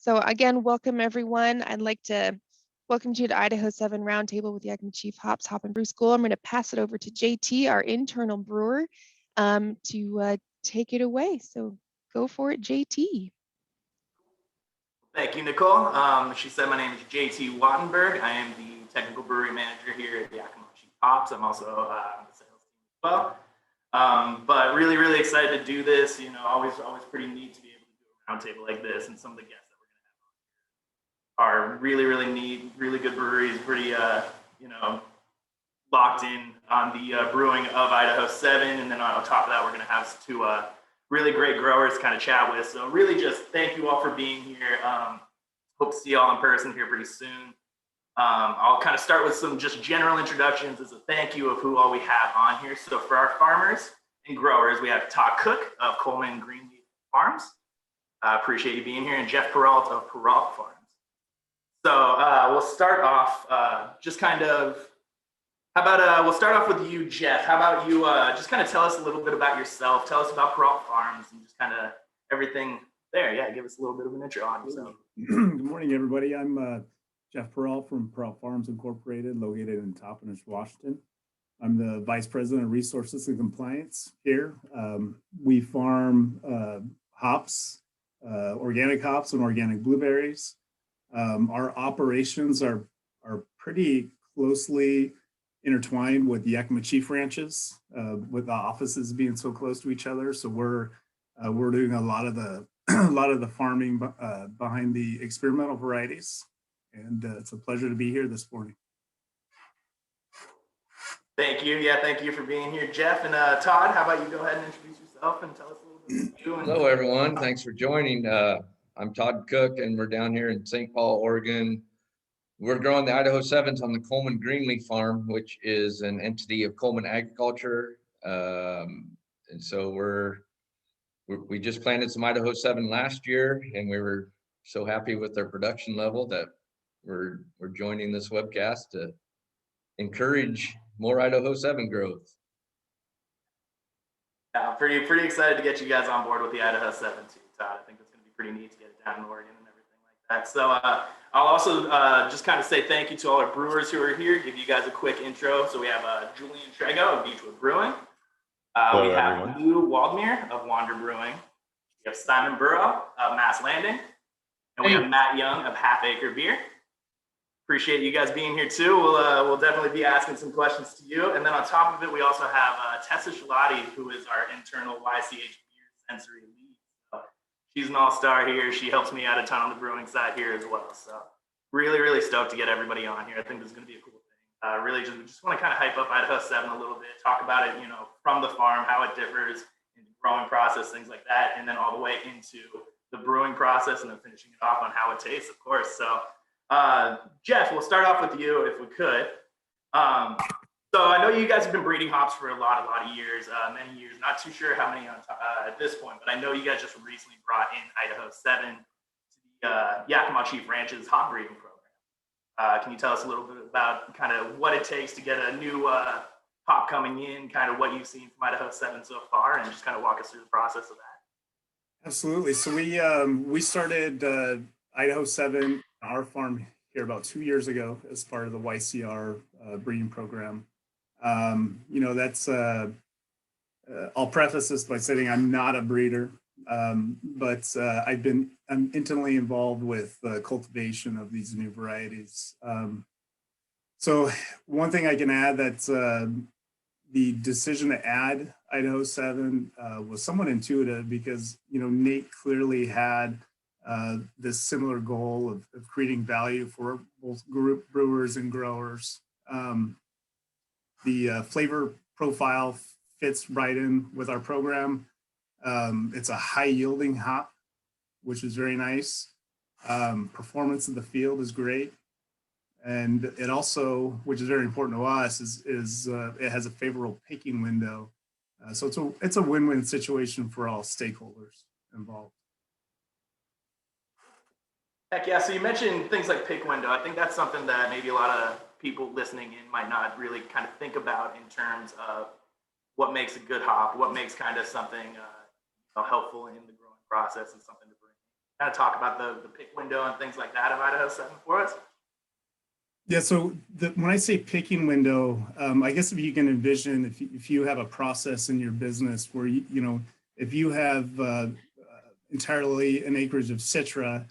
So again, welcome everyone. I'd like to welcome you to Idaho 7 Roundtable with Yakima Chief Hops Hop and Brew School. I'm going to pass it over to JT, our internal brewer, to take it away. So go for it, JT. Thank you, Nicole. She said my name is JT Wattenberg. I am the technical brewery manager here at Yakima Chief Hops. I'm also the sales team as well. But really excited to do this. You know, always pretty neat to be able to do a roundtable like this, and some of the guests that we're going to have on here are really neat, really good breweries, pretty locked in on the brewing of Idaho 7, and then on top of that, we're going to have two really great growers to kind of chat with. So really just thank you all for being here. Hope to see you all in person here pretty soon. I'll kind of start with some just general introductions as a thank you of who all we have on here. So for our farmers and growers, we have Todd Cook of Coleman Greenleaf Farms. I appreciate you being here, and Jeff Peralt of Peralt Farms. So we'll start off just kind of, how about we'll start off with you, Jeff. How about you just kind of tell us a little bit about yourself, tell us about Peralt Farms, and just kind of everything there. Yeah, give us a little bit of an intro on yourself. Good morning, everybody. I'm Jeff Peralt from Peralt Farms Incorporated, located in Toppenish, Washington. I'm the Vice President of Resources and Compliance here. We farm hops, organic hops and organic blueberries. Our operations are pretty closely intertwined with the Yakima Chief ranches, with the offices being so close to each other. So we're doing a lot of the farming behind the experimental varieties, and it's a pleasure to be here this morning. Thank you. Yeah, thank you for being here, Jeff. And Todd, how about you go ahead and introduce yourself and tell us a little bit about you. Hello, everyone. Thanks for joining. I'm Todd Cook, and we're down here in St. Paul, Oregon. We're growing the Idaho 7s on the Coleman Greenleaf Farm, which is an entity of Coleman Agriculture. And so we just planted some Idaho 7 last year, and we were so happy with their production level that we're joining this webcast to encourage more Idaho 7 growth. Yeah, I'm pretty excited to get you guys on board with the Idaho 7 too, Todd. I think it's going to be pretty neat to get it down in Oregon and everything like that. So I'll also just kind of say thank you to all our brewers who are here, give you guys a quick intro. So we have Julian Trego of Beechwood Brewing. We have Lou Waldmere of Wander Brewing. We have Simon Burrow of Mass Landing. And we have Matt Young of Half Acre Beer. Appreciate you guys being here too. We'll definitely be asking some questions to you. And then on top of it, we also have Tessa Schilaty, who is our internal YCH Beer sensory lead. So she's an all-star here. She helps me out a ton on the brewing side here as well. So really stoked to get everybody on here. I think this is going to be a cool thing. Really just want to kind of hype up Idaho 7 a little bit, talk about it, from the farm, how it differs in the growing process, things like that, and then all the way into the brewing process, and then finishing it off on how it tastes, of course. So Jeff, we'll start off with you if we could. So I know you guys have been breeding hops for a lot of years, many years. Not too sure how many at this point, but I know you guys just recently brought in Idaho 7 to the Yakima Chief Ranch's hop breeding program. Can you tell us a little bit about kind of what it takes to get a new hop coming in, kind of what you've seen from Idaho 7 so far, and just kind of walk us through the process of that? Absolutely. So we started Idaho 7, our farm here, about 2 years ago as part of the YCR breeding program. That's I'll preface this by saying I'm not a breeder, but I'm intimately involved with the cultivation of these new varieties. So one thing I can add, that the decision to add Idaho 7 was somewhat intuitive, because Nate clearly had this similar goal of creating value for both brewers and growers. The flavor profile fits right in with our program. It's a high yielding hop, which is very nice. Performance in the field is great. And it also, which is very important to us, is it has a favorable picking window. So it's a win-win situation for all stakeholders involved. Heck yeah, so you mentioned things like pick window. I think that's something that maybe a lot of people listening in might not really kind of think about in terms of what makes a good hop, what makes kind of something helpful in the growing process and something to bring. kind of talk about the pick window and things like that of Idaho 7 for us? Yeah, so when I say picking window, I guess if you can envision, if you have a process in your business where, if you have entirely an acreage of citra,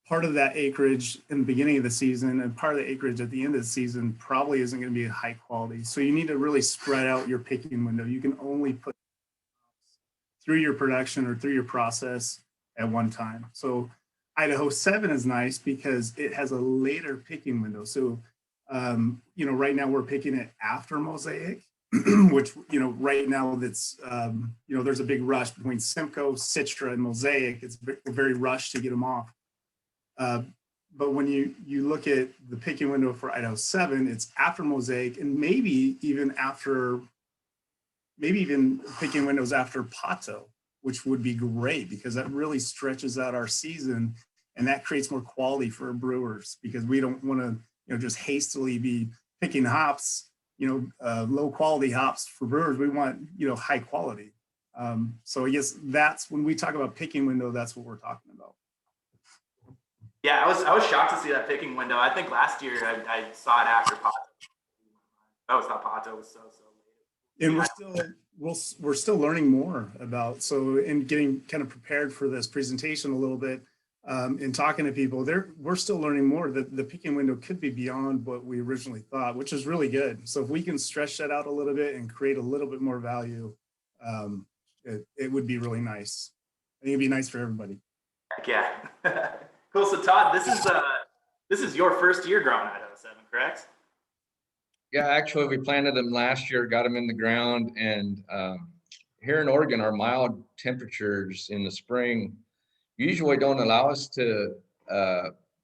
part of that acreage in the beginning of the season and part of the acreage at the end of the season probably isn't going to be high quality. So you need to really spread out your picking window. You can only put through your production or through your process at one time. So Idaho 7 is nice because it has a later picking window. So, right now we're picking it after mosaic, which, right now that's, there's a big rush between Simcoe, Citra, and mosaic. It's very rushed to get them off. But when you look at the picking window for Idaho 7, it's after mosaic and maybe even picking windows after Pato, which would be great because that really stretches out our season and that creates more quality for brewers because we don't want to, just hastily be picking hops, low quality hops for brewers. We want, high quality. So I guess that's when we talk about picking window, that's what we're talking about. Yeah, I was shocked to see that picking window. I think last year I saw it after Pato. I always thought Pato was so late. And we're still learning more about, and getting kind of prepared for this presentation a little bit, and talking to people we're still learning more that the picking window could be beyond what we originally thought, which is really good. So if we can stretch that out a little bit and create a little bit more value, it would be really nice. I think it'd be nice for everybody. Heck yeah. Cool. So Todd, this is your first year growing Idaho 7, correct? Yeah, actually, we planted them last year, got them in the ground, and here in Oregon, our mild temperatures in the spring usually don't allow us to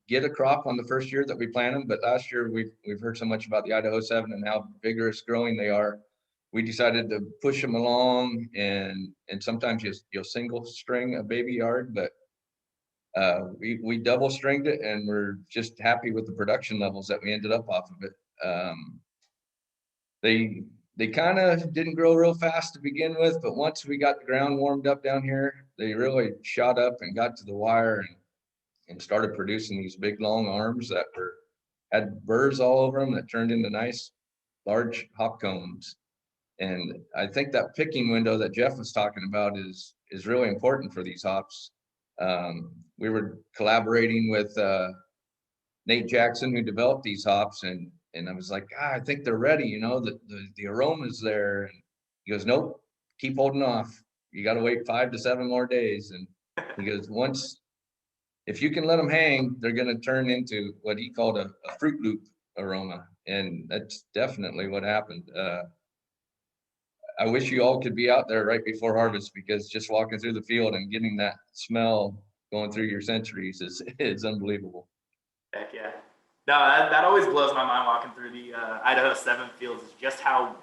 get a crop on the first year that we plant them. But last year, we've heard so much about the Idaho 7 and how vigorous growing they are. We decided to push them along, and sometimes you'll single string a baby yard, but we double stringed it, and we're just happy with the production levels that we ended up off of it. They kind of didn't grow real fast to begin with, but once we got the ground warmed up down here, they really shot up and got to the wire and started producing these big long arms that had burrs all over them that turned into nice large hop cones. And I think that picking window that Jeff was talking about is really important for these hops. We were collaborating with Nate Jackson, who developed these hops, and I was like, I think they're ready, the aroma's there. And he goes, nope, keep holding off. You got to wait 5 to 7 more days. And he goes, if you can let them hang, they're going to turn into what he called a Fruit Loop aroma. And that's definitely what happened. I wish you all could be out there right before harvest, because just walking through the field and getting that smell going through your sensories is unbelievable. Heck yeah. No, that always blows my mind walking through the Idaho 7 fields, is just how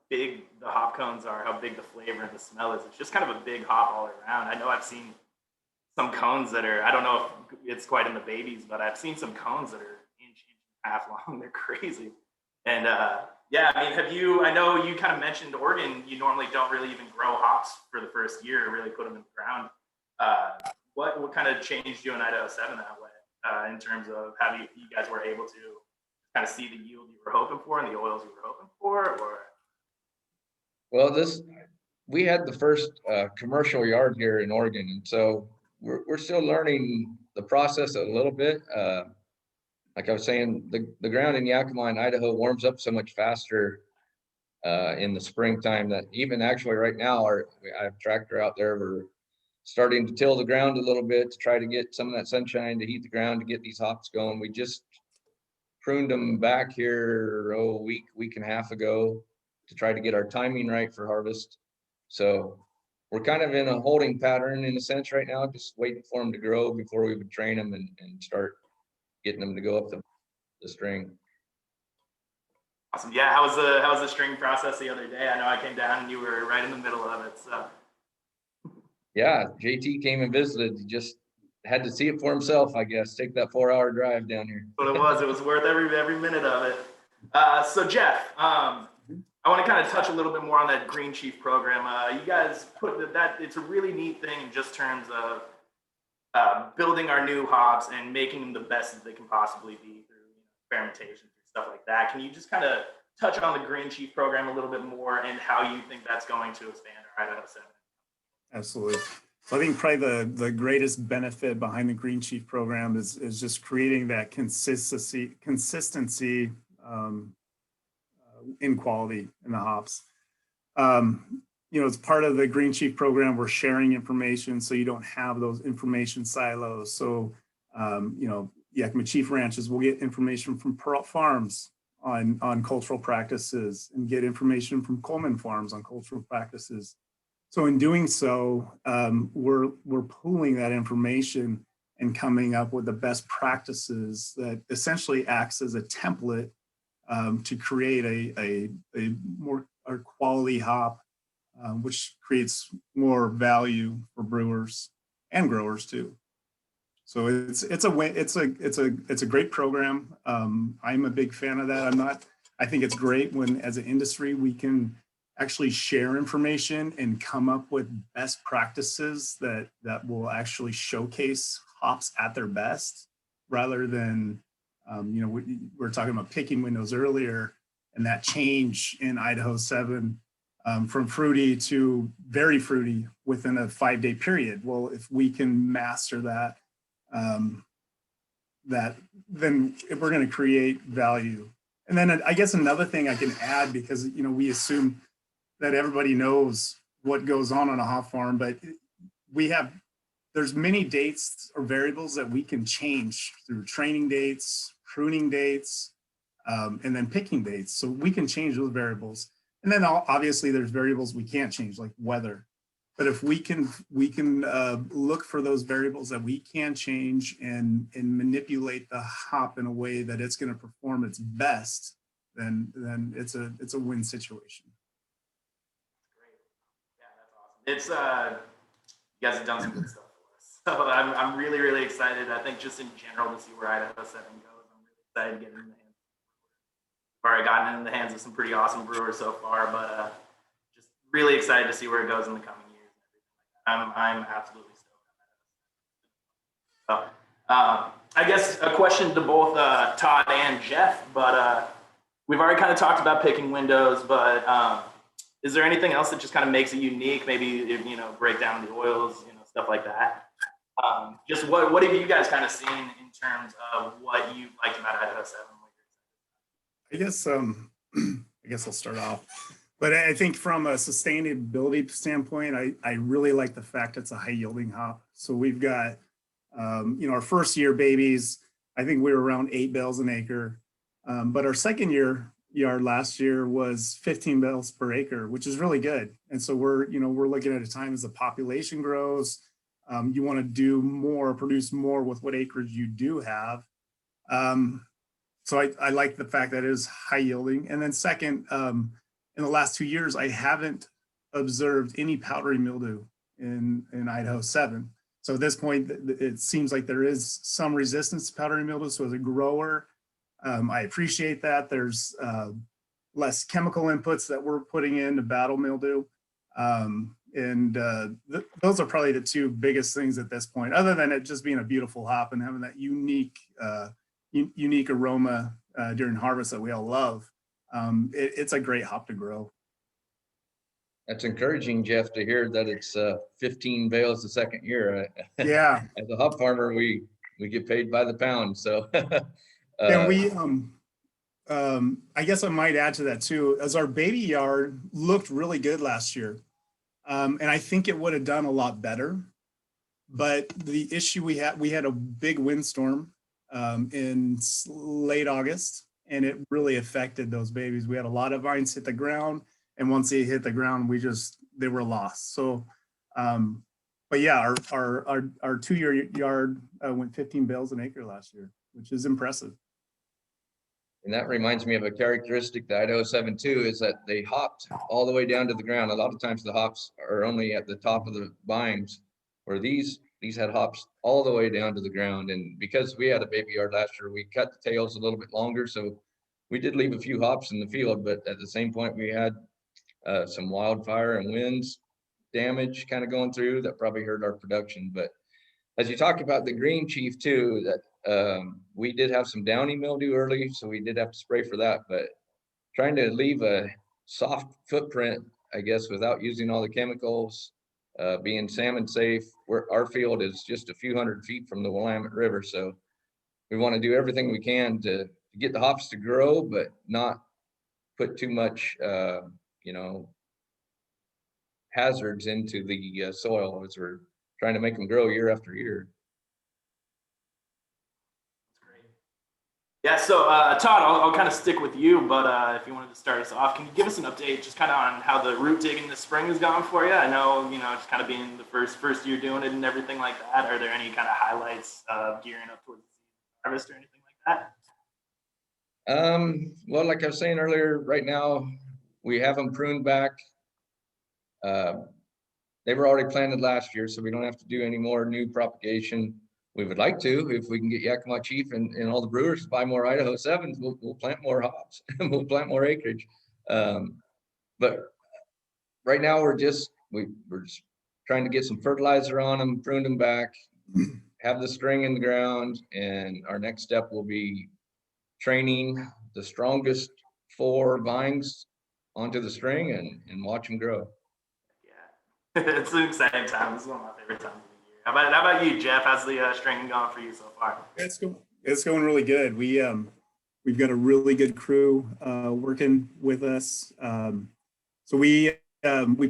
big the hop cones are, how big the flavor and the smell is. It's just kind of a big hop all around. I know I've seen some cones that are, I don't know if it's quite in the babies, but I've seen some cones that are inch and a half long. They're crazy. And yeah, I mean, I know you kind of mentioned Oregon, you normally don't really even grow hops for the first year, really put them in the ground. What kind of changed you in Idaho 7 that way? In terms of how you guys were able to kind of see the yield you were hoping for and the oils you were hoping for, or? Well, we had the first commercial yard here in Oregon, and so we're still learning the process a little bit. Like I was saying, the ground in Yakima and Idaho warms up so much faster in the springtime that even actually right now, I have a tractor out there. We're starting to till the ground a little bit to try to get some of that sunshine to heat the ground to get these hops going. We just pruned them back here a week and a half ago to try to get our timing right for harvest. So we're kind of in a holding pattern in a sense right now, just waiting for them to grow before we would train them and start getting them to go up the string. Awesome. Yeah. How was the string process the other day? I know I came down and you were right in the middle of it. So. Yeah, JT came and visited. He just had to see it for himself, I guess. Take that 4-hour drive down here. But it was worth every minute of it. So Jeff, I want to kind of touch a little bit more on that Green Chief program. You guys put that, it's a really neat thing in just terms of building our new hops and making them the best that they can possibly be through fermentation and stuff like that. Can you just kind of touch on the Green Chief program a little bit more and how you think that's going to expand our Idaho 7? Absolutely. So I think probably the greatest benefit behind the Green Chief program is just creating that consistency in quality in the hops. As part of the Green Chief program, we're sharing information so you don't have those information silos. So, Yakima Chief ranches will get information from Pearl Farms on cultural practices and get information from Coleman Farms on cultural practices. So in doing so, we're pooling that information and coming up with the best practices that essentially acts as a template to create a more quality hop, which creates more value for brewers and growers too. So it's a great program. I'm a big fan of that. I think it's great when, as an industry, we can actually share information and come up with best practices that will actually showcase hops at their best, rather than we were talking about picking windows earlier, and that change in Idaho 7 from fruity to very fruity within a 5-day period. Well, if we can master that, then we're going to create value. And then I guess another thing I can add, because we assume that everybody knows what goes on a hop farm, but there's many dates or variables that we can change through training dates, pruning dates, and then picking dates. So we can change those variables. And then obviously there's variables we can't change, like weather. But if we can look for those variables that we can change and manipulate the hop in a way that it's going to perform its best, then it's a win situation. Great. Yeah, that's awesome. You guys have done some good stuff for us. So I'm really, really excited. I think just in general to see where Idaho 7 goes. I'm really excited to get in the hands. I've already gotten in the hands of some pretty awesome brewers so far, but just really excited to see where it goes in the coming years. I'm absolutely stoked. So, I guess a question to both Todd and Jeff, but we've already kind of talked about picking windows, but is there anything else that just kind of makes it unique? Maybe, break down the oils, stuff like that. Just what have you guys kind of seen in terms of what you liked about Idaho 7? I guess I'll start off. But I think from a sustainability standpoint, I really like the fact it's a high yielding hop. So we've got, our first year babies, I think we were around 8 bales an acre. But our second year yard last year was 15 bales per acre, which is really good. And so we're looking at a time as the population grows, you want to do more, produce more with what acreage you do have. So I like the fact that it is high yielding. And then second, in the last 2 years, I haven't observed any powdery mildew in Idaho 7. So at this point, it seems like there is some resistance to powdery mildew. So as a grower, I appreciate that. There's less chemical inputs that we're putting in to battle mildew. Those are probably the two biggest things at this point, other than it just being a beautiful hop and having that unique aroma during harvest that we all love. It's a great hop to grow. That's encouraging, Jeff, to hear that it's 15 bales the second year. Yeah. As a hop farmer, we get paid by the pound. So and we I guess I might add to that too, as our baby yard looked really good last year. And I think it would have done a lot better. But the issue we had a big windstorm in late August, and it really affected those babies. We had a lot of vines hit the ground, and once they hit the ground, they were lost. So, but yeah, our 2-year yard went 15 bales an acre last year, which is impressive. And that reminds me of a characteristic that Idaho 7 too, is that they hopped all the way down to the ground. A lot of times the hops are only at the top of the vines, where these had hops all the way down to the ground. And because we had a baby yard last year, we cut the tails a little bit longer, so we did leave a few hops in the field, but at the same point, we had some wildfire and winds damage kind of going through that probably hurt our production. But as you talked about the green chief too, that we did have some downy mildew early, so we did have to spray for that. But trying to leave a soft footprint, I guess, without using all the chemicals, being salmon safe. Our field is just a few hundred feet from the Willamette River, so we want to do everything we can to get the hops to grow, but not put too much, hazards into the soil as we're trying to make them grow year after year. Yeah, so Todd, I'll kind of stick with you, but if you wanted to start us off, can you give us an update just kind of on how the root digging this spring has gone for you? I know, just kind of being the first year doing it and everything like that. Are there any kind of highlights of gearing up towards the harvest or anything like that? Well, like I was saying earlier, right now we have them pruned back. They were already planted last year, so we don't have to do any more new propagation. We would like to, if we can get Yakima Chief and all the brewers to buy more Idaho 7s, we'll plant more hops and we'll plant more acreage. But right now we're just trying to get some fertilizer on them, prune them back, have the string in the ground, and our next step will be training the strongest 4 vines onto the string and watch them grow. Yeah, it's an exciting time. This is one of my favorite times of the year. How about you, Jeff? How's the stringing gone for you so far? It's going really good. We've got a really good crew working with us. So we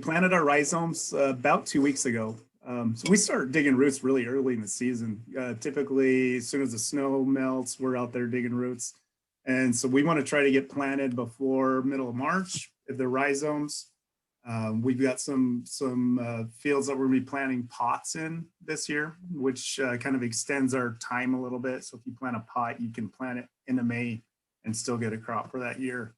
planted our rhizomes about 2 weeks ago. So we start digging roots really early in the season. Typically, as soon as the snow melts, we're out there digging roots. And so we want to try to get planted before middle of March if they're rhizomes. We've got some fields that we're going to be planting pots in this year, which kind of extends our time a little bit. So if you plant a pot, you can plant it into May and still get a crop for that year.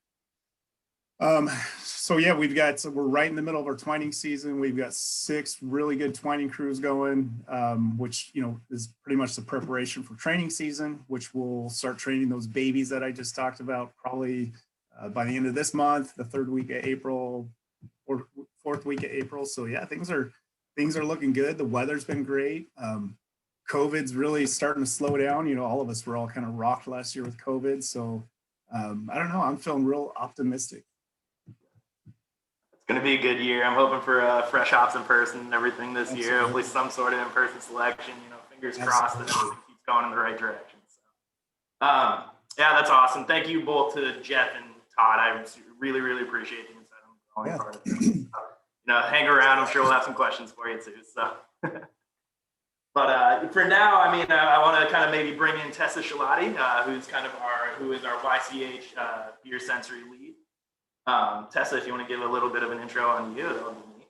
So yeah, we're right in the middle of our twining season. We've got 6 really good twining crews going, which, is pretty much the preparation for training season, which we'll start training those babies that I just talked about probably by the end of this month, the 3rd week of April, or 4th week of April. So yeah, things are looking good. The weather's been great. COVID's really starting to slow down. All of us were all kind of rocked last year with COVID. So I don't know, I'm feeling real optimistic. It's going to be a good year. I'm hoping for fresh hops in person and everything this year. Hopefully some sort of in-person selection, fingers crossed that everything keeps going in the right direction. So, yeah, that's awesome. Thank you both to Jeff and Todd. I really, really appreciate the insight on the growing part of this. Hang around. I'm sure we'll have some questions for you too. So, but for now, I want to kind of maybe bring in Tessa Schilaty, who is our YCH beer sensory lead. Tessa, if you want to give a little bit of an intro on you, that would be neat.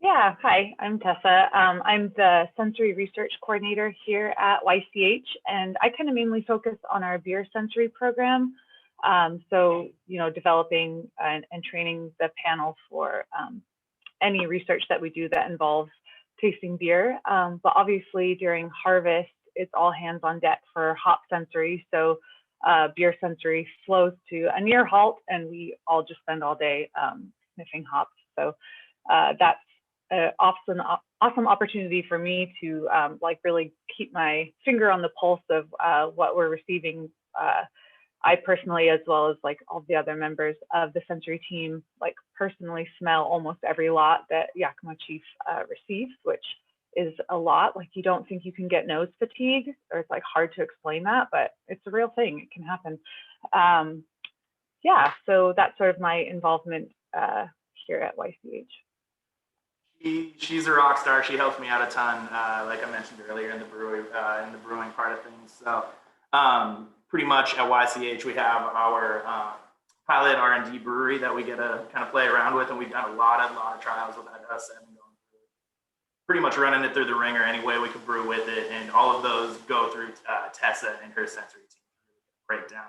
Yeah, hi, I'm Tessa. I'm the sensory research coordinator here at YCH, and I kind of mainly focus on our beer sensory program. So, developing and training the panel for any research that we do that involves tasting beer. But obviously during harvest, it's all hands on deck for hop sensory. So beer sensory slows to a near halt, and we all just spend all day sniffing hops. So that's an awesome opportunity for me to really keep my finger on the pulse of what we're receiving. I personally, as well as all the other members of the sensory team, personally smell almost every lot that Yakima Chief receives, which is a lot. You don't think you can get nose fatigue, or it's hard to explain that, but it's a real thing. It can happen. Yeah, so that's sort of my involvement here at YCH. She's a rock star. She helps me out a ton, like I mentioned earlier, in the brewing part of things. So pretty much at YCH, we have our pilot R&D brewery that we get to kind of play around with, and we've done a lot of trials with Idaho 7, pretty much running it through the ringer any way we could brew with it, and all of those go through Tessa and her sensory team to break down.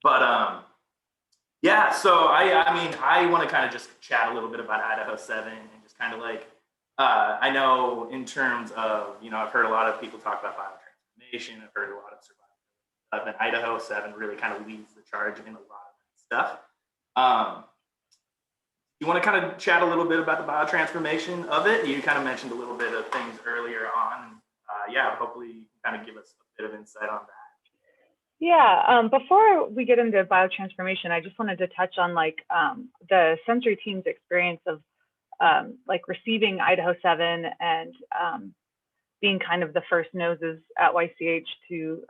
But yeah, so I want to kind of just chat a little bit about Idaho 7 and just kind of I know in terms of, I've heard a lot of people talk about biotransformation. I've heard a lot of survivability then Idaho 7 really kind of leads the charge in a lot of stuff. You want to kind of chat a little bit about the biotransformation of it? You kind of mentioned a little bit of things earlier on. Yeah, hopefully you can kind of give us a bit of insight on that. Yeah, before we get into biotransformation, I just wanted to touch on like the sensory team's experience of like receiving Idaho 7 and being kind of the first noses at YCH to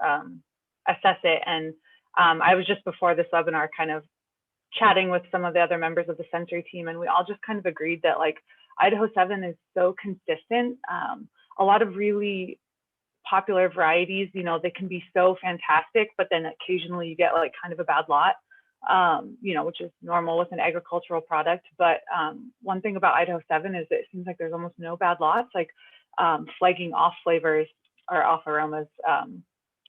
assess it. And I was just before this webinar kind of chatting with some of the other members of the sensory team, and we all just kind of agreed that like Idaho 7 is so consistent. A lot of really popular varieties, you know, they can be so fantastic, but then occasionally you get like kind of a bad lot, you know, which is normal with an agricultural product. But one thing about Idaho 7 is that it seems like there's almost no bad lots, like flagging off flavors or off aromas.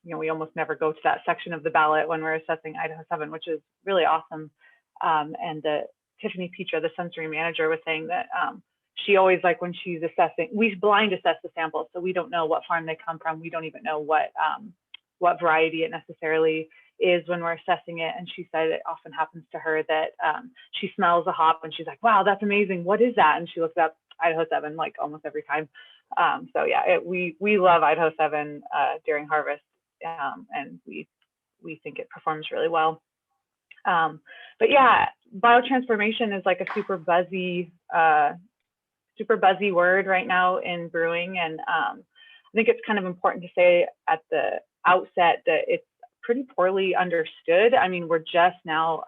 You know, we almost never go to that section of the ballot when we're assessing Idaho 7, which is really awesome. And Tiffany Petra, the sensory manager, was saying that she always, like when she's assessing, we blind assess the samples, so we don't know what farm they come from. We don't even know what variety it necessarily is when we're assessing it. And she said it often happens to her that she smells a hop and she's like, wow, that's amazing. What is that? And she looks up Idaho 7 like almost every time. So yeah, we love Idaho 7 during harvest, and we think it performs really well. But yeah, biotransformation is like a super buzzy word right now in brewing. And I think it's kind of important to say at the outset that it's pretty poorly understood. I mean, we're just now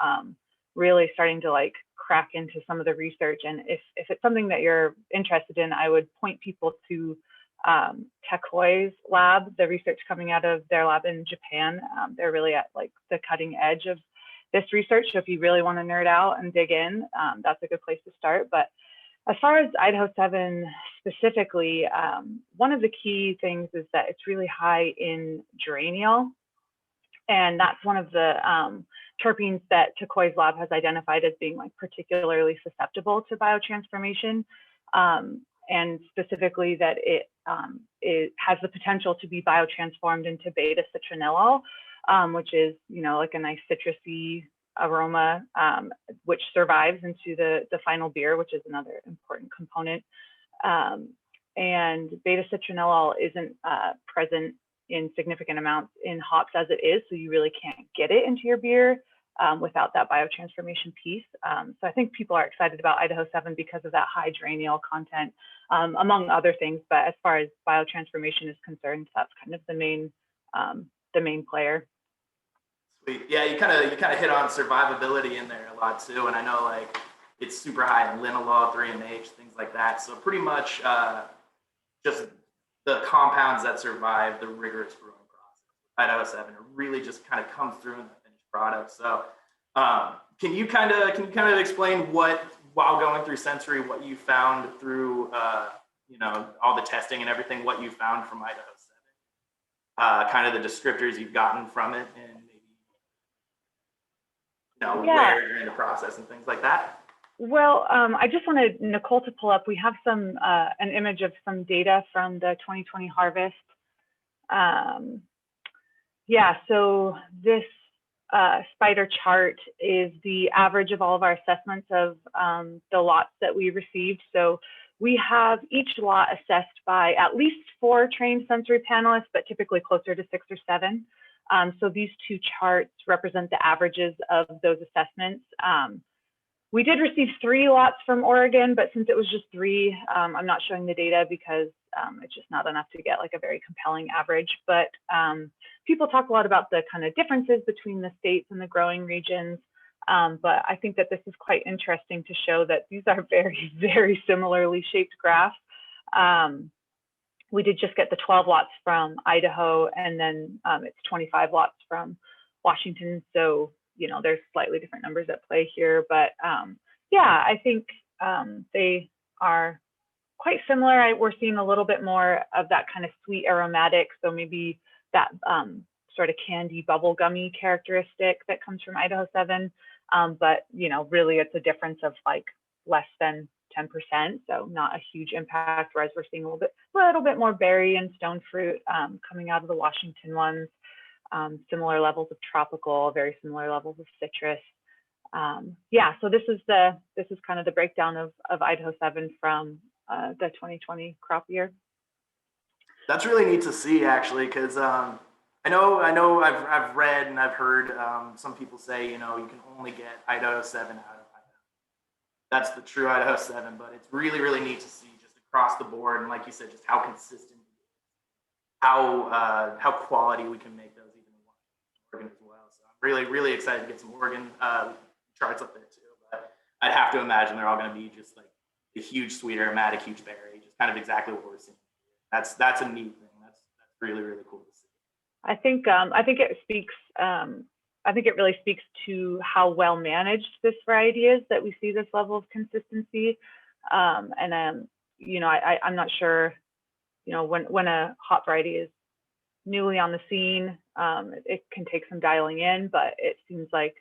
really starting to like crack into some of the research. And if it's something that you're interested in, I would point people to Tekoi's lab, the research coming out of their lab in Japan. They're really at like the cutting edge of this research. So if you really want to nerd out and dig in, that's a good place to start. But as far as Idaho 7 specifically, one of the key things is that it's really high in geraniol. And that's one of the terpenes that Tekoi's lab has identified as being like particularly susceptible to biotransformation. And specifically that it has the potential to be biotransformed into beta citronellol, which is, you know, like a nice citrusy aroma, which survives into the final beer, which is another important component. And beta citronellol isn't present in significant amounts in hops as it is, so you really can't get it into your beer without that biotransformation piece. So I think people are excited about Idaho 7 because of that high geraniol content, among other things. But as far as biotransformation is concerned, that's kind of the main player. Sweet. Yeah, you kind of hit on survivability in there a lot too, and I know like it's super high in linalool, 3-MH, things like that. So pretty much just the compounds that survive the rigorous brewing process. Idaho 7 really just kind of comes through in the finished product. So can you kind of explain what, while going through sensory, what you found through you know, all the testing and everything, what you found from Idaho 7, kind of the descriptors you've gotten from it, and where you're in the process and things like that? Well, I just wanted Nicole to pull up. We have some an image of some data from the 2020 harvest. Yeah, so this spider chart is the average of all of our assessments of the lots that we received. So we have each lot assessed by at least 4 trained sensory panelists, but typically closer to 6 or 7. So these 2 charts represent the averages of those assessments. We did receive 3 lots from Oregon, but since it was just 3, I'm not showing the data because it's just not enough to get like a very compelling average. But people talk a lot about the kind of differences between the states and the growing regions. But I think that this is quite interesting to show that these are very, very similarly shaped graphs. We did just get the 12 lots from Idaho, and then it's 25 lots from Washington. So, you know, there's slightly different numbers at play here, but yeah, I think they are quite similar. We're seeing a little bit more of that kind of sweet aromatic, so maybe that sort of candy bubblegummy characteristic that comes from Idaho 7. But, you know, really it's a difference of like less than 10%, so not a huge impact, whereas we're seeing a little bit more berry and stone fruit coming out of the Washington ones. similar levels of tropical, very similar levels of citrus. Yeah, so this is kind of the breakdown of Idaho 7 from the 2020 crop year. That's really neat to see, actually, because I know I've read and I've heard some people say, you know, you can only get Idaho 7 out of Idaho. That's the true Idaho 7, but it's really, really neat to see just across the board, and like you said, just how consistent, how quality we can make those even in Oregon as well. So I'm really, really excited to get some Oregon charts up there too. But I'd have to imagine they're all going to be just like a huge sweet aromatic, huge berry, just kind of exactly what we're seeing. That's a neat thing. That's really, really cool to see. I think it speaks. I think it really speaks to how well managed this variety is that we see this level of consistency. You know, I'm not sure. You know, when a hop variety is newly on the scene, it can take some dialing in, but it seems like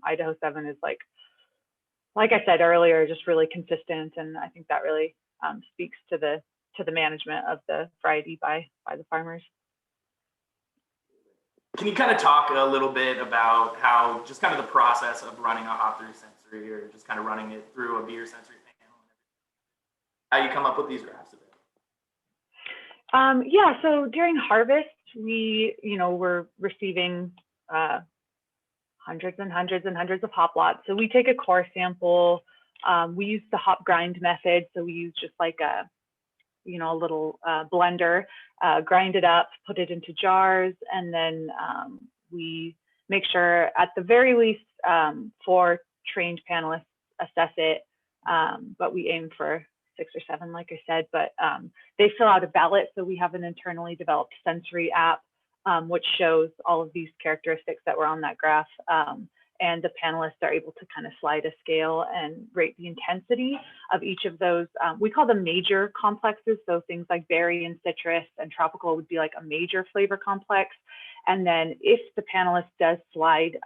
Idaho 7 is like I said earlier, just really consistent, and I think that really speaks to the management of the variety by the farmers. Can you kind of talk a little bit about how just kind of the process of running a hop through sensory, or just kind of running it through a beer sensory panel, how you come up with these graphs a bit? Yeah, so during harvest, we're receiving hundreds and hundreds and hundreds of hop lots. So we take a core sample. We use the hop grind method. So we use just like a little blender, grind it up, put it into jars, and then we make sure at the very least 4 trained panelists assess it, but we aim for 6 or 7, like I said, but they fill out a ballot. So we have an internally developed sensory app, which shows all of these characteristics that were on that graph. And the panelists are able to kind of slide a scale and rate the intensity of each of those. We call them major complexes. So things like berry and citrus and tropical would be like a major flavor complex. And then if the panelist does slide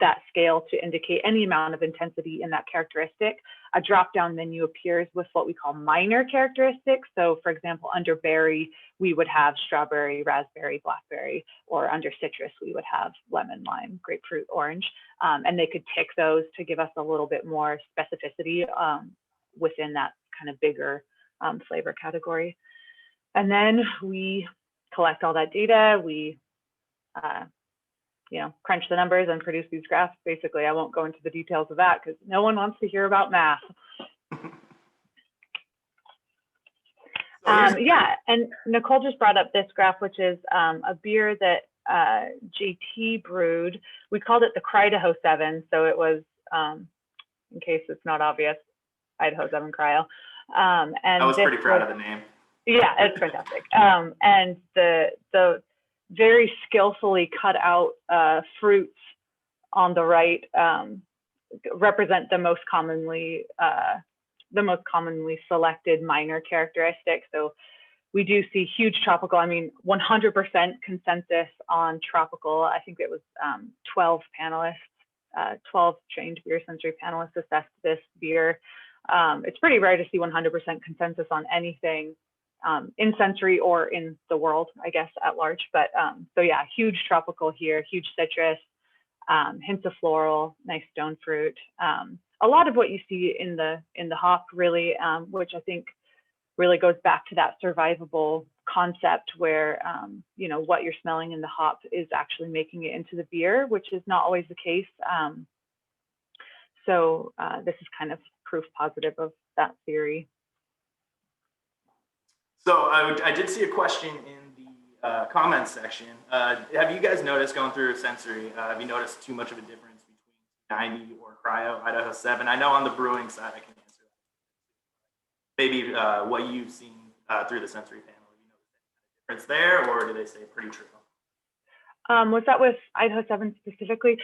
that scale to indicate any amount of intensity in that characteristic, a drop-down menu appears with what we call minor characteristics. So for example, under berry, we would have strawberry, raspberry, blackberry, or under citrus, we would have lemon, lime, grapefruit, orange. And they could tick those to give us a little bit more specificity within that kind of bigger flavor category. And then we collect all that data, we crunch the numbers and produce these graphs. Basically, I won't go into the details of that because no one wants to hear about math. Yeah, and Nicole just brought up this graph, which is a beer that JT brewed. We called it the Idaho 7, so it was, in case it's not obvious, Idaho 7 Cryo. And I was pretty proud of the name. Yeah, it's fantastic. And the very skillfully cut out fruits on the right represent the most commonly selected minor characteristics. So we do see huge tropical, 100% consensus on tropical. I think it was 12 panelists, 12 trained beer sensory panelists assessed this beer. It's pretty rare to see 100% consensus on anything in sensory or in the world, I guess, at large. But so yeah, huge tropical here, huge citrus, hints of floral, nice stone fruit. A lot of what you see in the hop really, which I think really goes back to that survivable concept where, what you're smelling in the hop is actually making it into the beer, which is not always the case. So this is kind of proof positive of that theory. So I did see a question in the comments section. Have you guys noticed, going through sensory, have you noticed too much of a difference between 90 or Cryo, Idaho 7? I know on the brewing side I can answer that. Maybe what you've seen through the sensory panel, you know, difference there, or do they say pretty true? Was that with Idaho 7 specifically?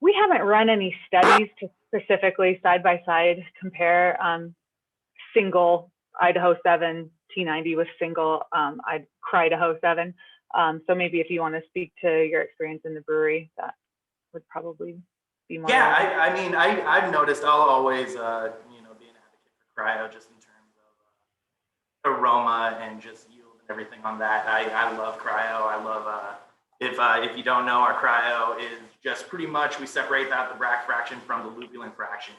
We haven't run any studies to specifically side by side compare single Idaho 7 T90 with single Idaho 7. So maybe if you want to speak to your experience in the brewery, that would probably be more. Yeah, I've noticed I'll always be an advocate for Cryo just in terms of aroma and just yield and everything on that. I love Cryo. I love If you don't know, our cryo is just pretty much we separate out the bracts fraction from the lupulin fraction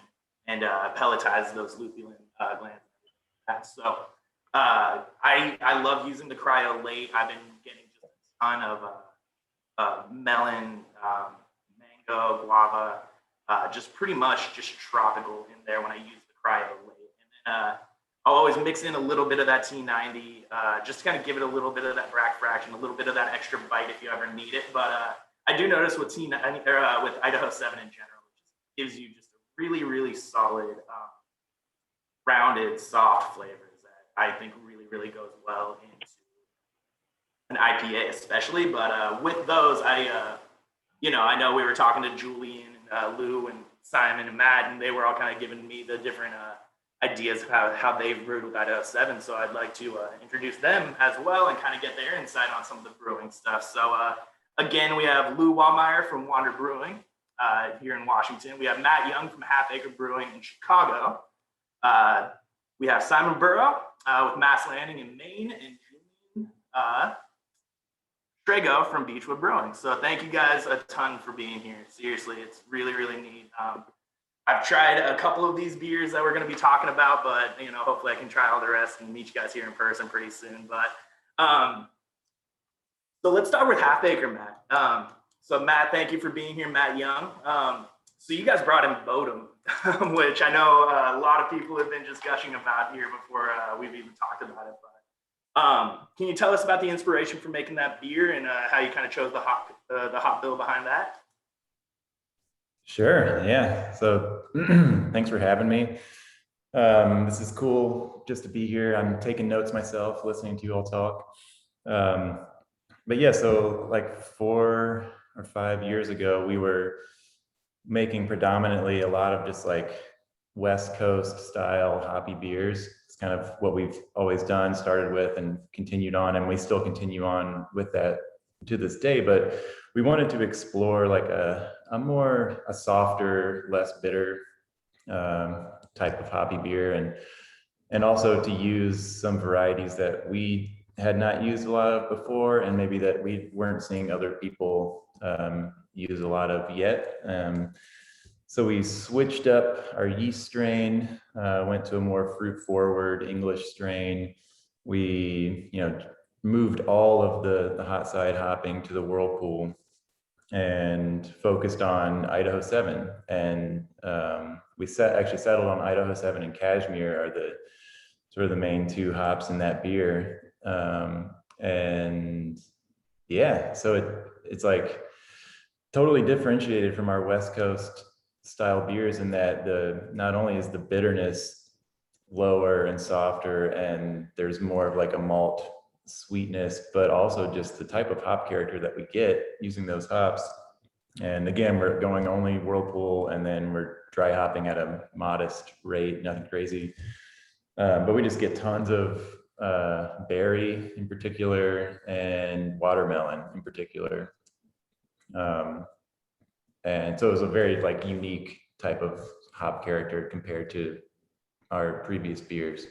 and pelletize those lupulin glands. So I love using the cryo late. I've been getting just a ton of melon, mango, guava, just pretty much just tropical in there when I use the cryo late. And then I'll always mix in a little bit of that T90, just to kind of give it a little bit of that bract fraction, a little bit of that extra bite if you ever need it. But I do notice with with Idaho 7 in general, it just gives you just a really, really solid, rounded, soft flavors that I think really, really goes well into an IPA especially. But with those, I know we were talking to Julian and Lou and Simon and Matt, and they were all kind of giving me the different ideas of how they've brewed with Idaho 7. So I'd like to introduce them as well and kind of get their insight on some of the brewing stuff. So again, we have Lou Wallmeyer from Wander Brewing here in Washington. We have Matt Young from Half Acre Brewing in Chicago. We have Simon Burrow with Mass Landing in Maine, and Julian Strego from Beechwood Brewing. So thank you guys a ton for being here. Seriously, it's really, really neat. I've tried a couple of these beers that we're going to be talking about, but hopefully I can try all the rest and meet you guys here in person pretty soon. But so let's start with Half Acre, Matt. So Matt, thank you for being here, Matt Young. So you guys brought in Bodum, which I know a lot of people have been just gushing about here before we've even talked about it. But can you tell us about the inspiration for making that beer and how you kind of chose the hop bill behind that? Sure. Yeah. So thanks for having me. This is cool just to be here. I'm taking notes myself, listening to you all talk. But yeah, so like 4 or 5 years ago, we were making predominantly a lot of just like West Coast style hoppy beers. It's kind of what we've always done, started with and continued on, and we still continue on with that to this day. But we wanted to explore like a softer, less bitter type of hoppy beer, and also to use some varieties that we had not used a lot of before, and maybe that we weren't seeing other people use a lot of yet. So we switched up our yeast strain, went to a more fruit forward English strain. We moved all of the hot side hopping to the whirlpool and focused on Idaho 7. And we actually settled on Idaho 7 and Cashmere are the sort of the main 2 hops in that beer. And yeah, so it's like totally differentiated from our West Coast style beers in that not only is the bitterness lower and softer, and there's more of like a malt sweetness, but also just the type of hop character that we get using those hops. And again, we're going only whirlpool, and then we're dry hopping at a modest rate, nothing crazy. But we just get tons of berry in particular and watermelon in particular. And so it was a very like unique type of hop character compared to our previous beers.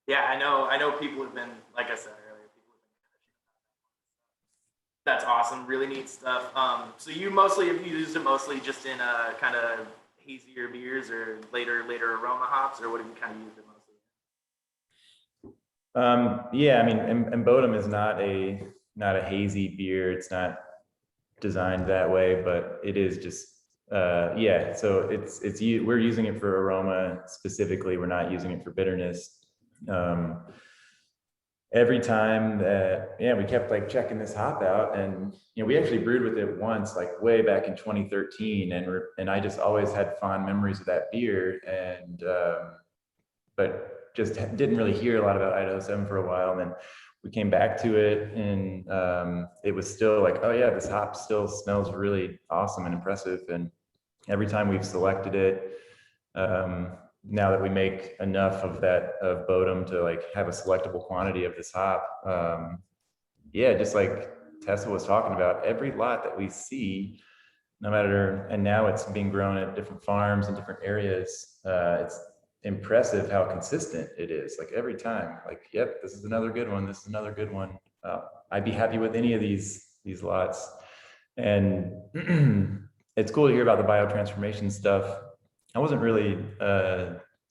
Yeah, I know people have been, like I said earlier, that's awesome, really neat stuff. So you have used it mostly just in kind of hazier beers or later aroma hops, or what have you kind of used it mostly? Yeah, I mean, and Bodum is not a hazy beer. It's not designed that way, but it is just yeah. So we're using it for aroma specifically. We're not using it for bitterness. Every time that we kept like checking this hop out, and we actually brewed with it once, like way back in 2013, and I just always had fond memories of that beer, and but just didn't really hear a lot about Idaho 7 for a while. And then we came back to it, and it was still like, oh yeah, this hop still smells really awesome and impressive. And every time we've selected it, now that we make enough of Bodum to like have a selectable quantity of this hop, yeah, just like Tessa was talking about, every lot that we see, no matter, and now it's being grown at different farms in different areas, it's impressive how consistent it is. Like every time, like, yep, this is another good one, this is another good one. I'd be happy with any of these lots. And it's cool to hear about the biotransformation stuff. I wasn't really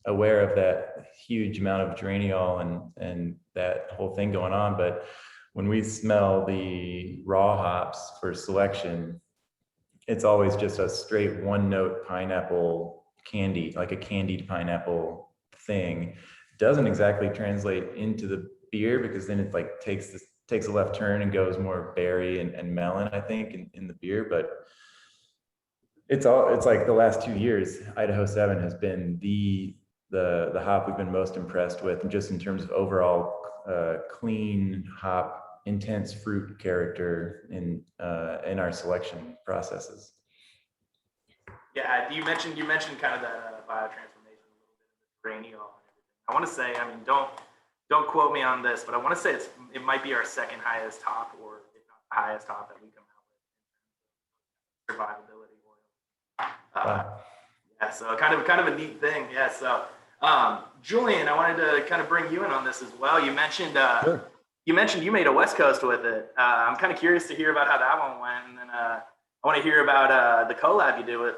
aware of that huge amount of geraniol and that whole thing going on. But when we smell the raw hops for selection, it's always just a straight one note pineapple candy, like a candied pineapple thing. Doesn't exactly translate into the beer because then it like takes a left turn and goes more berry and melon, I think, in the beer. But it's like the last 2 years, Idaho 7 has been the hop we've been most impressed with, and just in terms of overall clean hop, intense fruit character in our selection processes. Yeah, you mentioned kind of that biotransformation, a little bit of the geraniol and everything. I want to say, I mean, don't quote me on this, but I want to say it might be our second highest hop, or if not the highest hop that we come out with in survivability oil. Yeah, so kind of a neat thing. Yeah, so Julian, I wanted to kind of bring you in on this as well. You mentioned Sure. you made a West Coast with it. I'm kind of curious to hear about how that one went, and then I want to hear about the collab you did with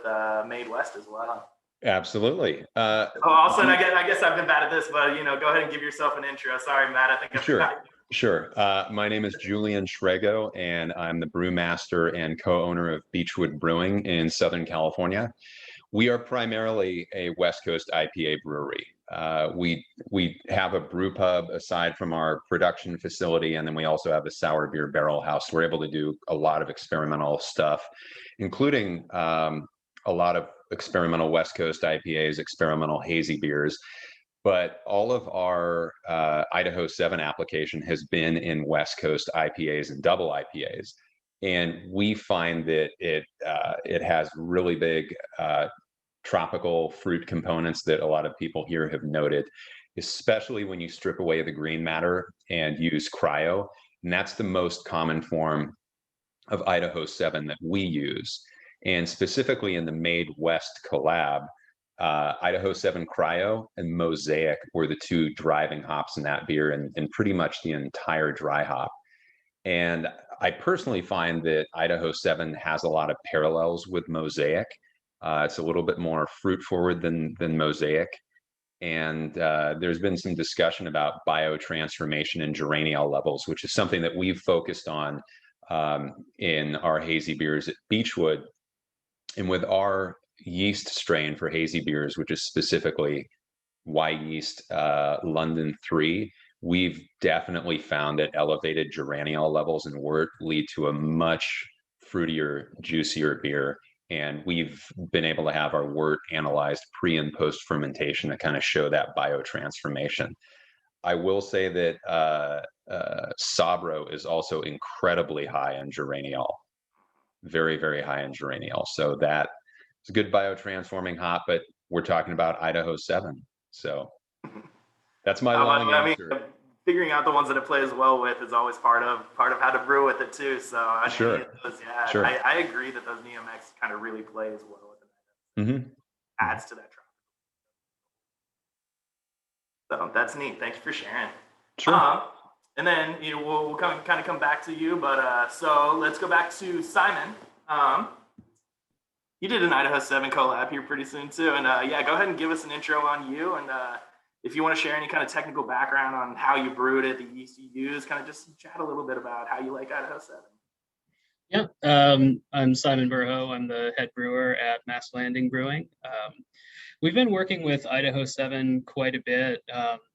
Made West as well. Absolutely. Also, and I guess I've been bad at this, but go ahead and give yourself an intro. Sorry, Matt. I think I forgot. Sure. My name is Julian Shrego, and I'm the brewmaster and co-owner of Beechwood Brewing in Southern California. We are primarily a West Coast IPA brewery. We have a brew pub aside from our production facility, and then we also have a sour beer barrel house. We're able to do a lot of experimental stuff, including a lot of experimental West Coast IPAs, experimental hazy beers. But all of our Idaho 7 application has been in West Coast IPAs and double IPAs. And we find that it has really big tropical fruit components that a lot of people here have noted, especially when you strip away the green matter and use cryo. And that's the most common form of Idaho 7 that we use. And specifically in the Made West collab, Idaho 7 Cryo and Mosaic were the two driving hops in that beer, and pretty much the entire dry hop. And I personally find that Idaho 7 has a lot of parallels with Mosaic. It's a little bit more fruit forward than Mosaic. And there's been some discussion about biotransformation and geraniol levels, which is something that we've focused on in our hazy beers at Beechwood. And with our yeast strain for hazy beers, which is specifically Y yeast London 3, we've definitely found that elevated geraniol levels in wort lead to a much fruitier, juicier beer. And we've been able to have our wort analyzed pre and post fermentation to kind of show that biotransformation. I will say that Sabro is also incredibly high in geraniol, very, very high in geraniol. So that is a good biotransforming hop, but we're talking about Idaho 7. So that's my long answer. Figuring out the ones that it plays well with is always part of how to brew with it too. So I agree that those Neomex kind of really plays well with it. Adds to that tropical. So that's neat. Thank you for sharing. Sure. And then we'll kind of come back to you, but so let's go back to Simon. You did an Idaho 7 collab here pretty soon too, and go ahead and give us an intro on you, and if you want to share any kind of technical background on how you brewed it, the yeast you used, kind of just chat a little bit about how you like Idaho 7. Yeah, I'm Simon Burho. I'm the head brewer at Mass Landing Brewing. We've been working with Idaho 7 quite a bit.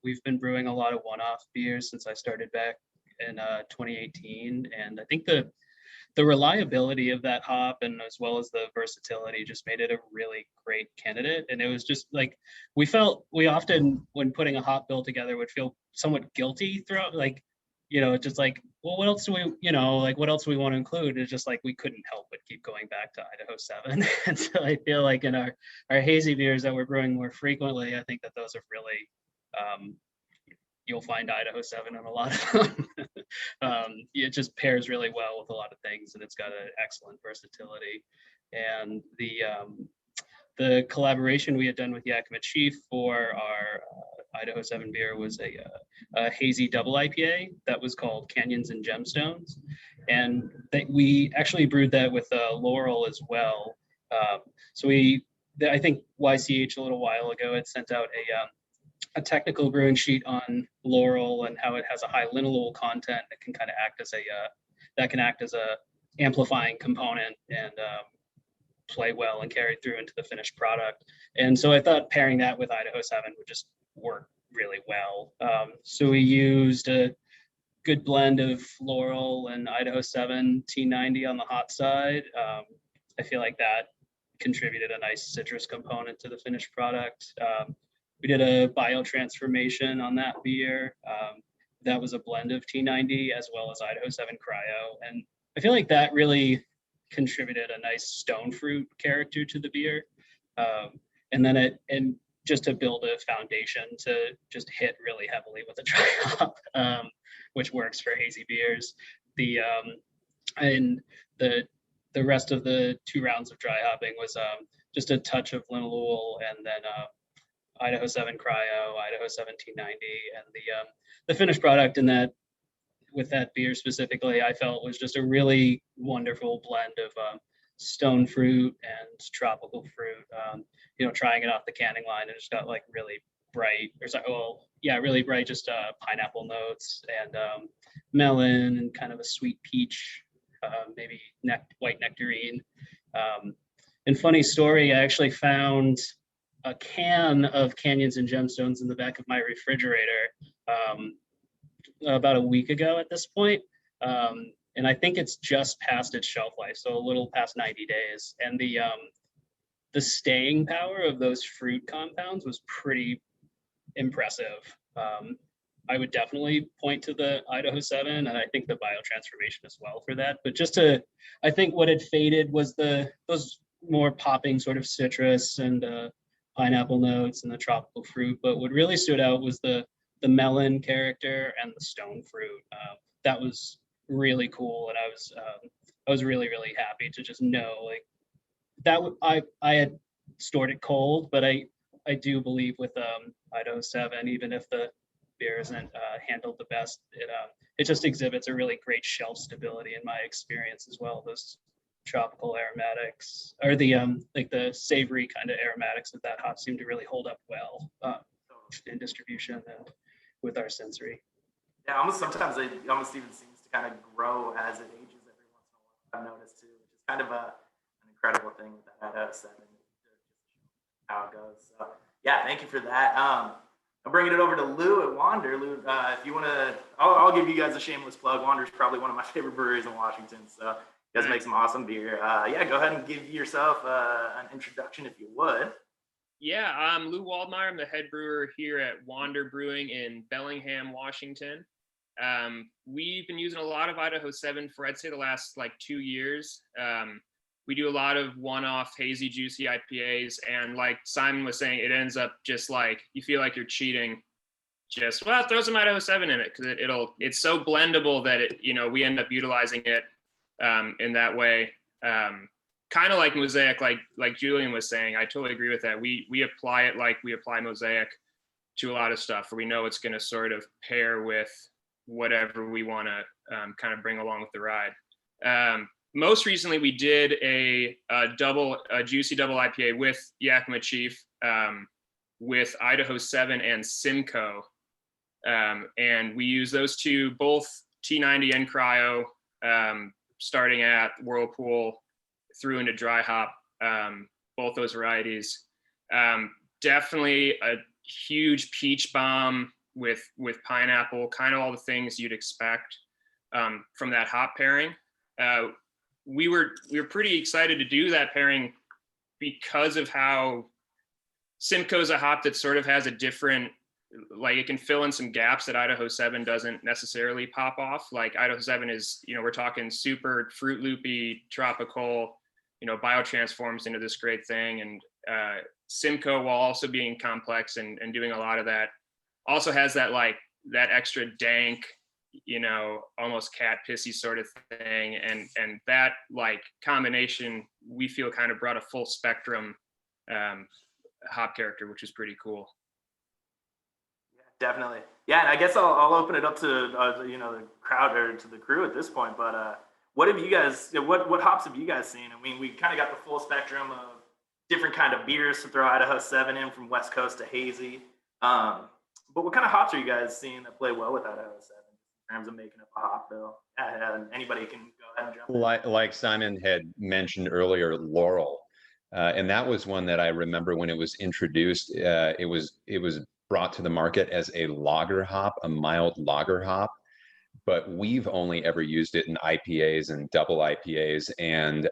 We've been brewing a lot of one-off beers since I started back in 2018, and I think the reliability of that hop, and as well as the versatility, just made it a really great candidate. And it was just like, we often, when putting a hop bill together, would feel somewhat guilty throughout, like, just like, well, what else do we, what else do we want to include? It's just like, we couldn't help but keep going back to Idaho 7. And so I feel like in our hazy beers that we're brewing more frequently, I think that those are really, you'll find Idaho 7 in a lot of them. It just pairs really well with a lot of things, and it's got an excellent versatility. And the collaboration we had done with Yakima Chief for our Idaho 7 beer was a hazy double IPA that was called Canyons and Gemstones. And we actually brewed that with Laurel as well. So I think YCH a little while ago had sent out a technical brewing sheet on Laurel and how it has a high linalool content that can kind of act as a amplifying component and play well and carry through into the finished product. And so I thought pairing that with Idaho 7 would just work really well. So we used a good blend of Laurel and Idaho 7 T90 on the hot side. I feel like that contributed a nice citrus component to the finished product. We did a biotransformation on that beer. That was a blend of T90 as well as Idaho 7 Cryo. And I feel like that really contributed a nice stone fruit character to the beer. And just to build a foundation to just hit really heavily with a dry hop, which works for hazy beers. And the rest of the 2 rounds of dry hopping was just a touch of linalool and then Idaho 7 Cryo, Idaho 7 T90, and the finished product in that with that beer specifically, I felt was just a really wonderful blend of stone fruit and tropical fruit. Trying it off the canning line, it just got like really bright, really bright, just pineapple notes and melon and kind of a sweet peach, maybe white nectarine. And funny story, I actually found a can of Canyons and Gemstones in the back of my refrigerator about a week ago at this point. And I think it's just past its shelf life, so a little past 90 days. And the staying power of those fruit compounds was pretty impressive. I would definitely point to the Idaho 7, and I think the biotransformation as well for that. But I think what had faded was those more popping sort of citrus and pineapple notes and the tropical fruit. But what really stood out was the melon character and the stone fruit. That was really cool, and I was really, really happy to just know like that. I had stored it cold, but I do believe with Idaho 7, even if the beer isn't handled the best, it just exhibits a really great shelf stability in my experience as well. Those tropical aromatics or the savory kind of aromatics of that hop seem to really hold up well in distribution and with our sensory. Yeah, sometimes it almost even seems to kind of grow as it ages every once in a while. I've noticed too, which is kind of an incredible thing with that Idaho 7, how it goes. So yeah, thank you for that. I'm bringing it over to Lou at Wander. Lou, if you want to, I'll give you guys a shameless plug. Wander's probably one of my favorite breweries in Washington, so you guys make some awesome beer. Yeah, go ahead and give yourself an introduction if you would. Yeah, I'm Lou Waldmeyer. I'm the head brewer here at Wander Brewing in Bellingham, Washington. We've been using a lot of Idaho 7 for, I'd say, the last 2 years. We do a lot of one-off hazy, juicy IPAs, and like Simon was saying, it ends up just like you feel like you're cheating. Just throw some Idaho 7 in it because it's so blendable that we end up utilizing it in that way. Kind of like Mosaic, like Julian was saying. I totally agree with that. We apply it like we apply Mosaic to a lot of stuff, where we know it's going to sort of pair with whatever we want to kind of bring along with the ride. Most recently, we did a juicy double IPA with Yakima Chief, with Idaho 7 and Simcoe. And we use those two, both T90 and Cryo, starting at Whirlpool through into dry hop, both those varieties. Definitely a huge peach bomb with pineapple, kind of all the things you'd expect from that hop pairing. We were pretty excited to do that pairing because of how Simcoe's a hop that sort of has a different, it can fill in some gaps that Idaho 7 doesn't necessarily pop off. Like Idaho 7 is, we're talking super fruit loopy, tropical, biotransforms into this great thing. And Simcoe, while also being complex and doing a lot of that, also has that that extra dank, almost cat pissy sort of thing. And that combination, we feel kind of brought a full spectrum hop character, which is pretty cool. Definitely. Yeah, and I guess I'll open it up to the crowd or to the crew at this point. But what have you guys? What hops have you guys seen? I mean, we kind of got the full spectrum of different kind of beers to throw Idaho 7 in, from West Coast to hazy. But what kind of hops are you guys seeing that play well with Idaho 7 in terms of making up a hop bill? Anybody can go ahead and jump in. Like Simon had mentioned earlier, Laurel. And that was one that I remember when it was introduced. It was brought to the market as a lager hop, a mild lager hop, but we've only ever used it in IPAs and double IPAs. And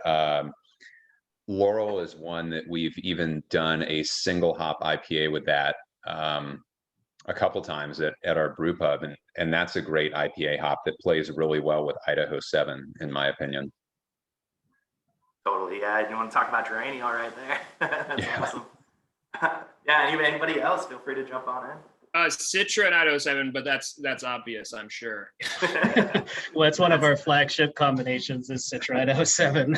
Laurel is one that we've even done a single hop IPA with that a couple times at our brew pub, and that's a great IPA hop that plays really well with Idaho 7, in my opinion. Totally, yeah. You want to talk about Geraniol right there? That's awesome. Yeah, anybody else, feel free to jump on in. Citra and Idaho 7, but that's obvious, I'm sure. Well, it's one of our flagship combinations is Citra Idaho 7.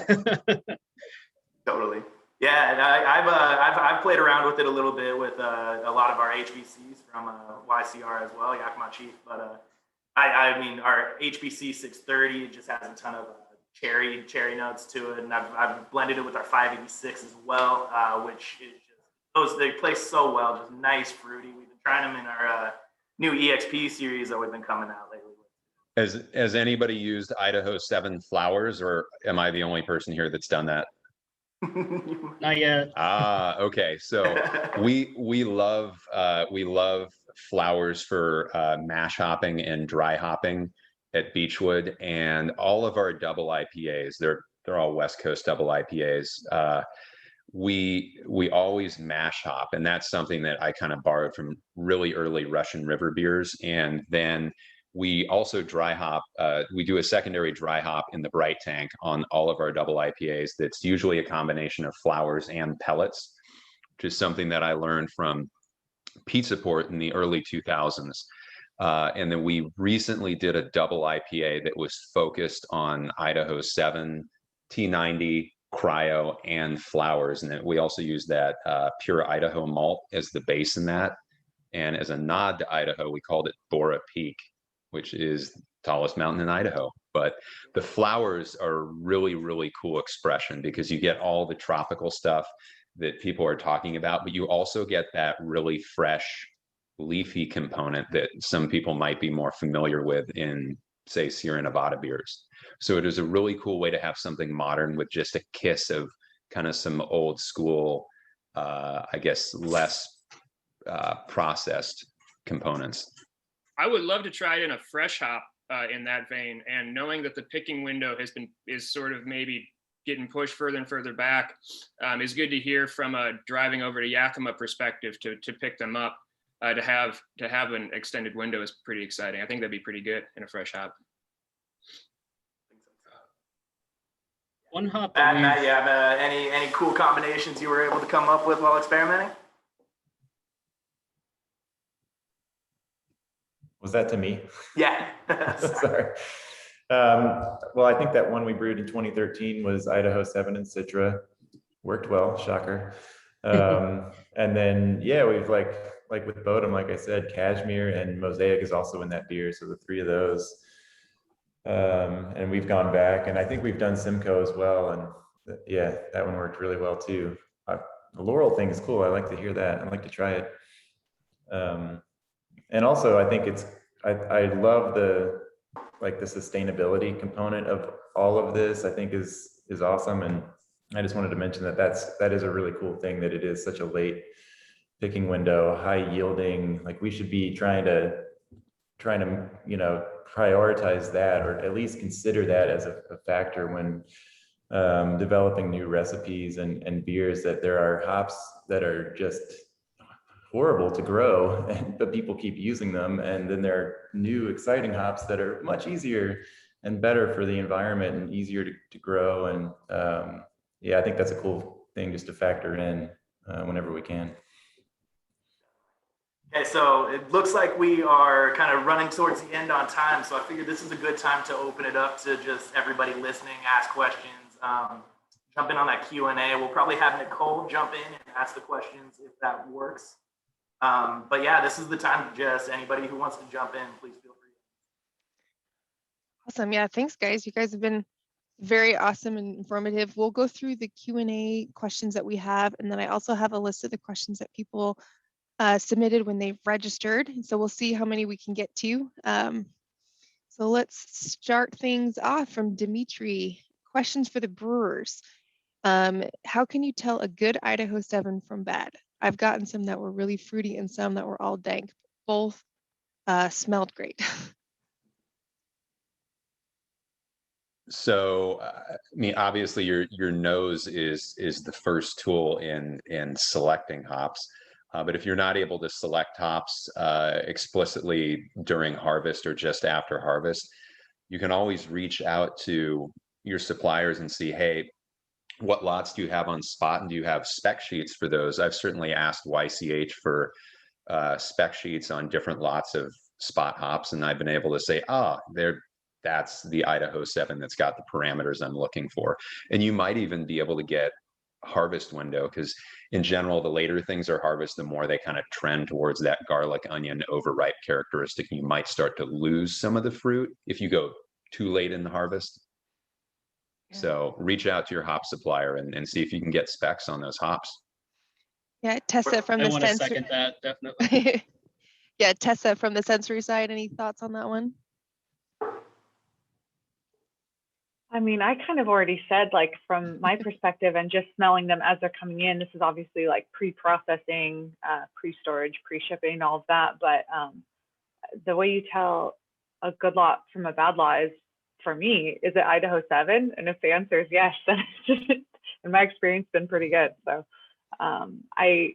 Totally. Yeah, and I've played around with it a little bit with a lot of our HBCs from YCR as well, Yakima Chief. But I mean, our HBC 630 just has a ton of cherry notes to it, and I've blended it with our 586 as well, which is just they play so well, just nice fruity. We've been trying them in our new EXP series that we've been coming out lately. Has anybody used Idaho 7 flowers, or am I the only person here that's done that? Not yet. Okay. So we love flowers for mash hopping and dry hopping at Beechwood, and all of our double IPAs, they're all West Coast double IPAs. We always mash hop, and that's something that I kind of borrowed from really early Russian River beers. And then we also dry hop. We do a secondary dry hop in the bright tank on all of our double IPAs. That's usually a combination of flowers and pellets, which is something that I learned from Pizza Port in the early 2000s. And then we recently did a double IPA that was focused on Idaho 7, T90, cryo, and flowers. And then we also used that pure Idaho malt as the base in that. And as a nod to Idaho, we called it Bora Peak, which is the tallest mountain in Idaho. But the flowers are really, really cool expression, because you get all the tropical stuff that people are talking about, but you also get that really fresh, leafy component that some people might be more familiar with in, say, Sierra Nevada beers. So it is a really cool way to have something modern with just a kiss of kind of some old school, I guess, less processed components. I would love to try it in a fresh hop in that vein, and knowing that the picking window is sort of maybe getting pushed further and further back, is good to hear from a driving over to Yakima perspective to pick them up. To have an extended window is pretty exciting. I think that'd be pretty good in a fresh hop. One hop. Matt, you have any cool combinations you were able to come up with while experimenting? Was that to me? Yeah. Sorry. Well, I think that one we brewed in 2013 was Idaho 7 and Citra. Worked well, shocker. And then, yeah, we've like with Bodum, like I said, Cashmere and Mosaic is also in that beer. So the three of those. And we've gone back, and I think we've done Simcoe as well. And yeah, that one worked really well too. The Laurel thing is cool. I like to hear that. I'd like to try it. And also I think I love the sustainability component of all of this. I think is awesome. And I just wanted to mention that is a really cool thing, that it is such a late picking window, high yielding. Like, we should be trying to prioritize that, or at least consider that as a factor when developing new recipes and beers, that there are hops that are just horrible to grow, but people keep using them. And then there are new exciting hops that are much easier and better for the environment and easier to grow. And yeah, I think that's a cool thing just to factor in whenever we can. Okay, so it looks like we are kind of running towards the end on time. So I figured this is a good time to open it up to just everybody listening, ask questions, jump in on that Q&A. We'll probably have Nicole jump in and ask the questions if that works. But yeah, this is the time to just anybody who wants to jump in, please feel free. Awesome. Yeah, thanks guys. You guys have been very awesome and informative. We'll go through the Q&A questions that we have, and then I also have a list of the questions that people submitted when they registered. So we'll see how many we can get to. So let's start things off from Dimitri. Questions for the brewers. How can you tell a good Idaho 7 from bad? I've gotten some that were really fruity and some that were all dank. Both smelled great. So, I mean, obviously, your nose is the first tool in selecting hops. But if you're not able to select hops explicitly during harvest or just after harvest, you can always reach out to your suppliers and see, hey, what lots do you have on spot, and do you have spec sheets for those? I've certainly asked YCH for spec sheets on different lots of spot hops, and I've been able to say, that's the Idaho 7 that's got the parameters I'm looking for. And you might even be able to get harvest window, because in general, the later things are harvest, the more they kind of trend towards that garlic onion overripe characteristic. You might start to lose some of the fruit if you go too late in the harvest. Yeah. So reach out to your hop supplier and see if you can get specs on those hops. Yeah, Tessa from I the want to sensory. second that, definitely. Yeah, Tessa from the sensory side. Any thoughts on that one? I mean, I kind of already said, like, from my perspective and just smelling them as they're coming in, this is obviously like pre-processing, pre-storage, pre-shipping, all of that. But the way you tell a good lot from a bad lot is, for me, is it Idaho 7? And if the answer is yes, then it's just, in my experience, been pretty good. So I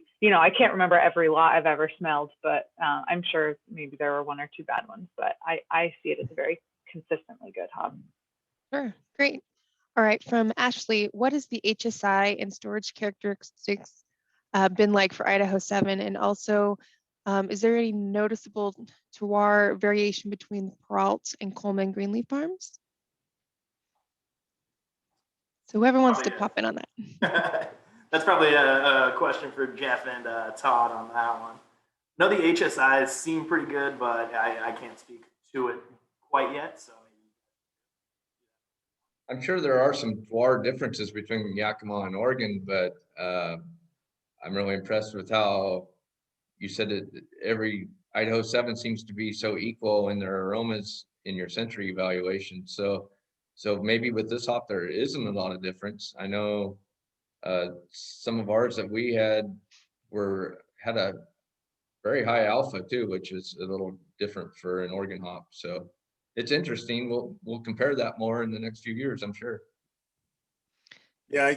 can't remember every lot I've ever smelled, but I'm sure maybe there were one or two bad ones. But I see it as a very consistently good hop. Sure, great. All right, from Ashley, what is the HSI and storage characteristics been like for Idaho 7? And also, is there any noticeable terroir variation between Peralt and Coleman Greenleaf farms? So whoever wants to pop in on that. That's probably a question for Jeff and Todd on that one. No, the HSIs seem pretty good, but I can't speak to it quite yet. So I'm sure there are some terroir differences between Yakima and Oregon, but I'm really impressed with how you said that every Idaho 7 seems to be so equal in their aromas in your sensory evaluation. So maybe with this hop, there isn't a lot of difference. I know some of ours that we had had a very high alpha too, which is a little different for an Oregon hop. So it's interesting. We'll compare that more in the next few years, I'm sure. Yeah, I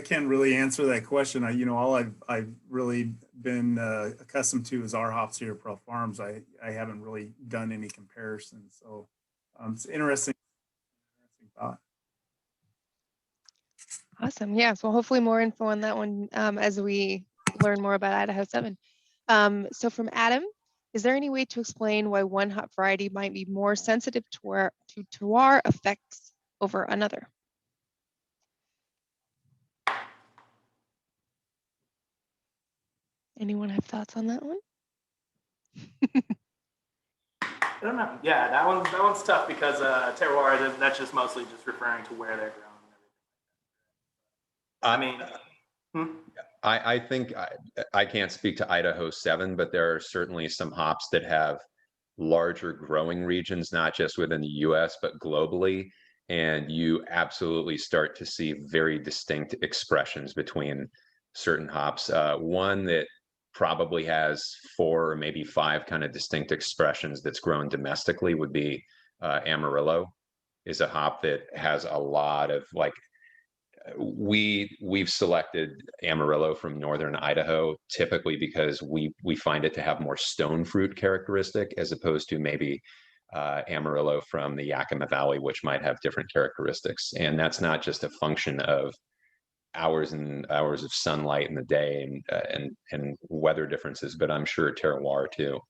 can't really answer that question. All I've really been accustomed to is our hops here at Pearl Farms. I haven't really done any comparisons. So it's interesting thought. Awesome. Yeah, so hopefully more info on that one as we learn more about Idaho 7. So from Adam, is there any way to explain why one hop variety might be more sensitive to terroir effects over another? Anyone have thoughts on that one? I don't know. Yeah, that one's tough because terroir, that's just mostly just referring to where they're grown and everything. I mean, I think I can't speak to Idaho 7, but there are certainly some hops that have larger growing regions, not just within the US, but globally. And you absolutely start to see very distinct expressions between certain hops. One that probably has 4 or maybe 5 kind of distinct expressions that's grown domestically would be Amarillo, is a hop that has a lot of we've selected Amarillo from northern Idaho typically because we find it to have more stone fruit characteristic as opposed to maybe Amarillo from the Yakima Valley, which might have different characteristics. And that's not just a function of hours and hours of sunlight in the day and weather differences, but I'm sure terroir too.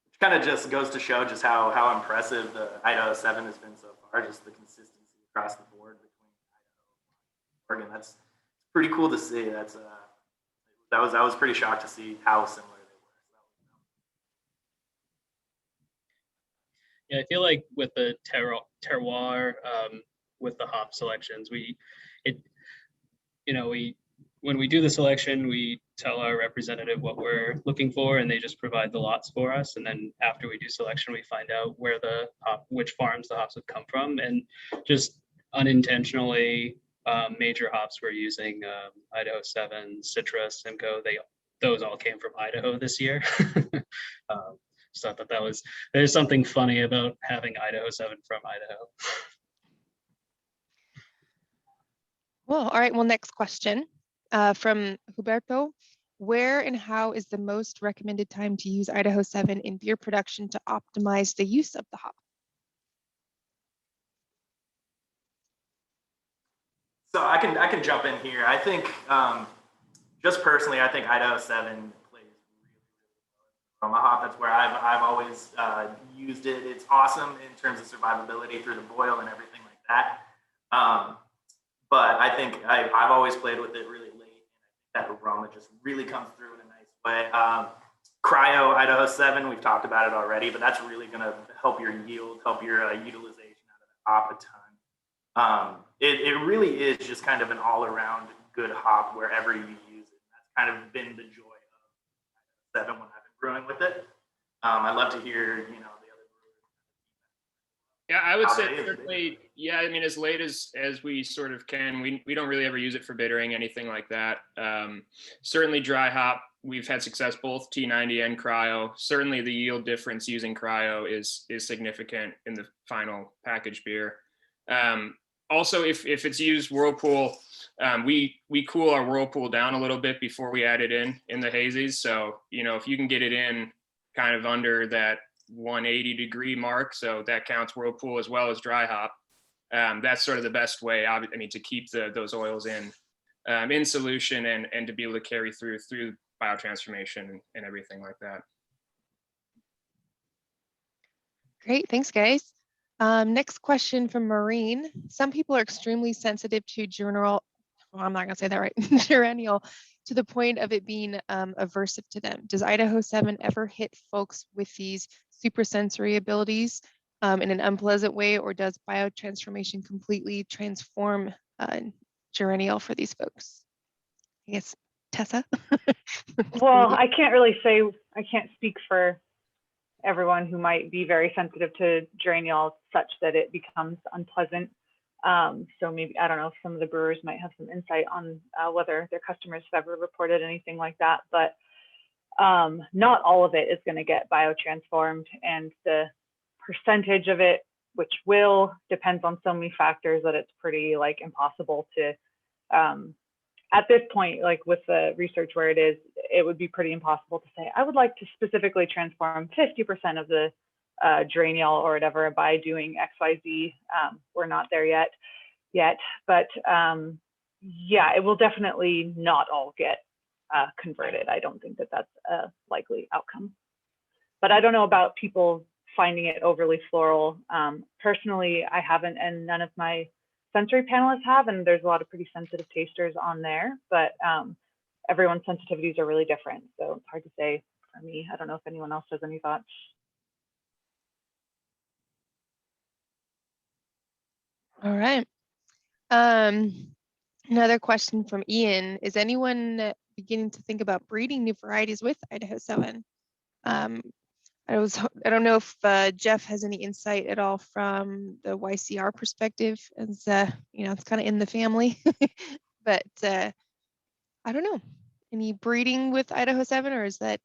Which kind of just goes to show just how impressive the Idaho 7 has been so far, just the consistency across the board between Idaho and Oregon. That's pretty cool to see. That's I was pretty shocked to see how similar they were. Yeah, I feel like with the terroir, with the hop selections, when we do the selection, we tell our representative what we're looking for, and they just provide the lots for us. And then after we do selection, we find out which farms the hops have come from, and just unintentionally, major hops we're using, Idaho 7, Citrus, Simcoe. Those all came from Idaho this year. Just thought there's something funny about having Idaho 7 from Idaho. Well, all right. Well, next question from Huberto. Where and how is the most recommended time to use Idaho 7 in beer production to optimize the use of the hop? So I can jump in here. I think just personally, I think Idaho 7 plays really well. Aroma hop, that's where I've always used it. It's awesome in terms of survivability through the boil and everything like that. But I think I've always played with it really late, and I think that aroma just really comes through in a nice way. Cryo Idaho 7, we've talked about it already, but that's really going to help your yield, help your utilization out of the hop a ton. It really is just kind of an all-around good hop wherever you use it. That's kind of been the joy of 7 when I've been brewing with it. I'd love to hear, the other brewers. Yeah, I would say certainly, yeah, I mean, as late as we sort of can, we don't really ever use it for bittering, anything like that. Certainly dry hop, we've had success both T90 and cryo. Certainly the yield difference using cryo is significant in the final packaged beer. Also, if it's used Whirlpool, we cool our Whirlpool down a little bit before we add it in the hazies. So, if you can get it in kind of under that 180 degree mark, so that counts Whirlpool as well as dry hop, that's sort of the best way, I mean, to keep those oils in solution and to be able to carry through biotransformation and everything like that. Great, thanks guys. Next question from Maureen. Some people are extremely sensitive to I'm not gonna say that right, geraniol, to the point of it being aversive to them. Does Idaho 7 ever hit folks with these supersensory abilities in an unpleasant way, or does biotransformation completely transform geraniol for these folks? I guess, Tessa? Well, I can't speak for everyone who might be very sensitive to geraniol such that it becomes unpleasant. So maybe, I don't know if some of the brewers might have some insight on whether their customers have ever reported anything like that, but not all of it is going to get biotransformed, and the percentage of it, which depends on so many factors that it's pretty impossible to, at this point, with the research where it is, it would be pretty impossible to say, I would like to specifically transform 50% of the geraniol or whatever by doing XYZ. We're not there yet, but yeah, it will definitely not all get converted. I don't think that that's a likely outcome, but I don't know about people finding it overly floral. Personally, I haven't, and none of my sensory panelists have, and there's a lot of pretty sensitive tasters on there, but everyone's sensitivities are really different, so it's hard to say for me. I don't know if anyone else has any thoughts. All right. Another question from Ian. Is anyone beginning to think about breeding new varieties with Idaho 7? I don't know if Jeff has any insight at all from the YCR perspective, as it's kind of in the family, but I don't know. Any breeding with Idaho 7, or is that?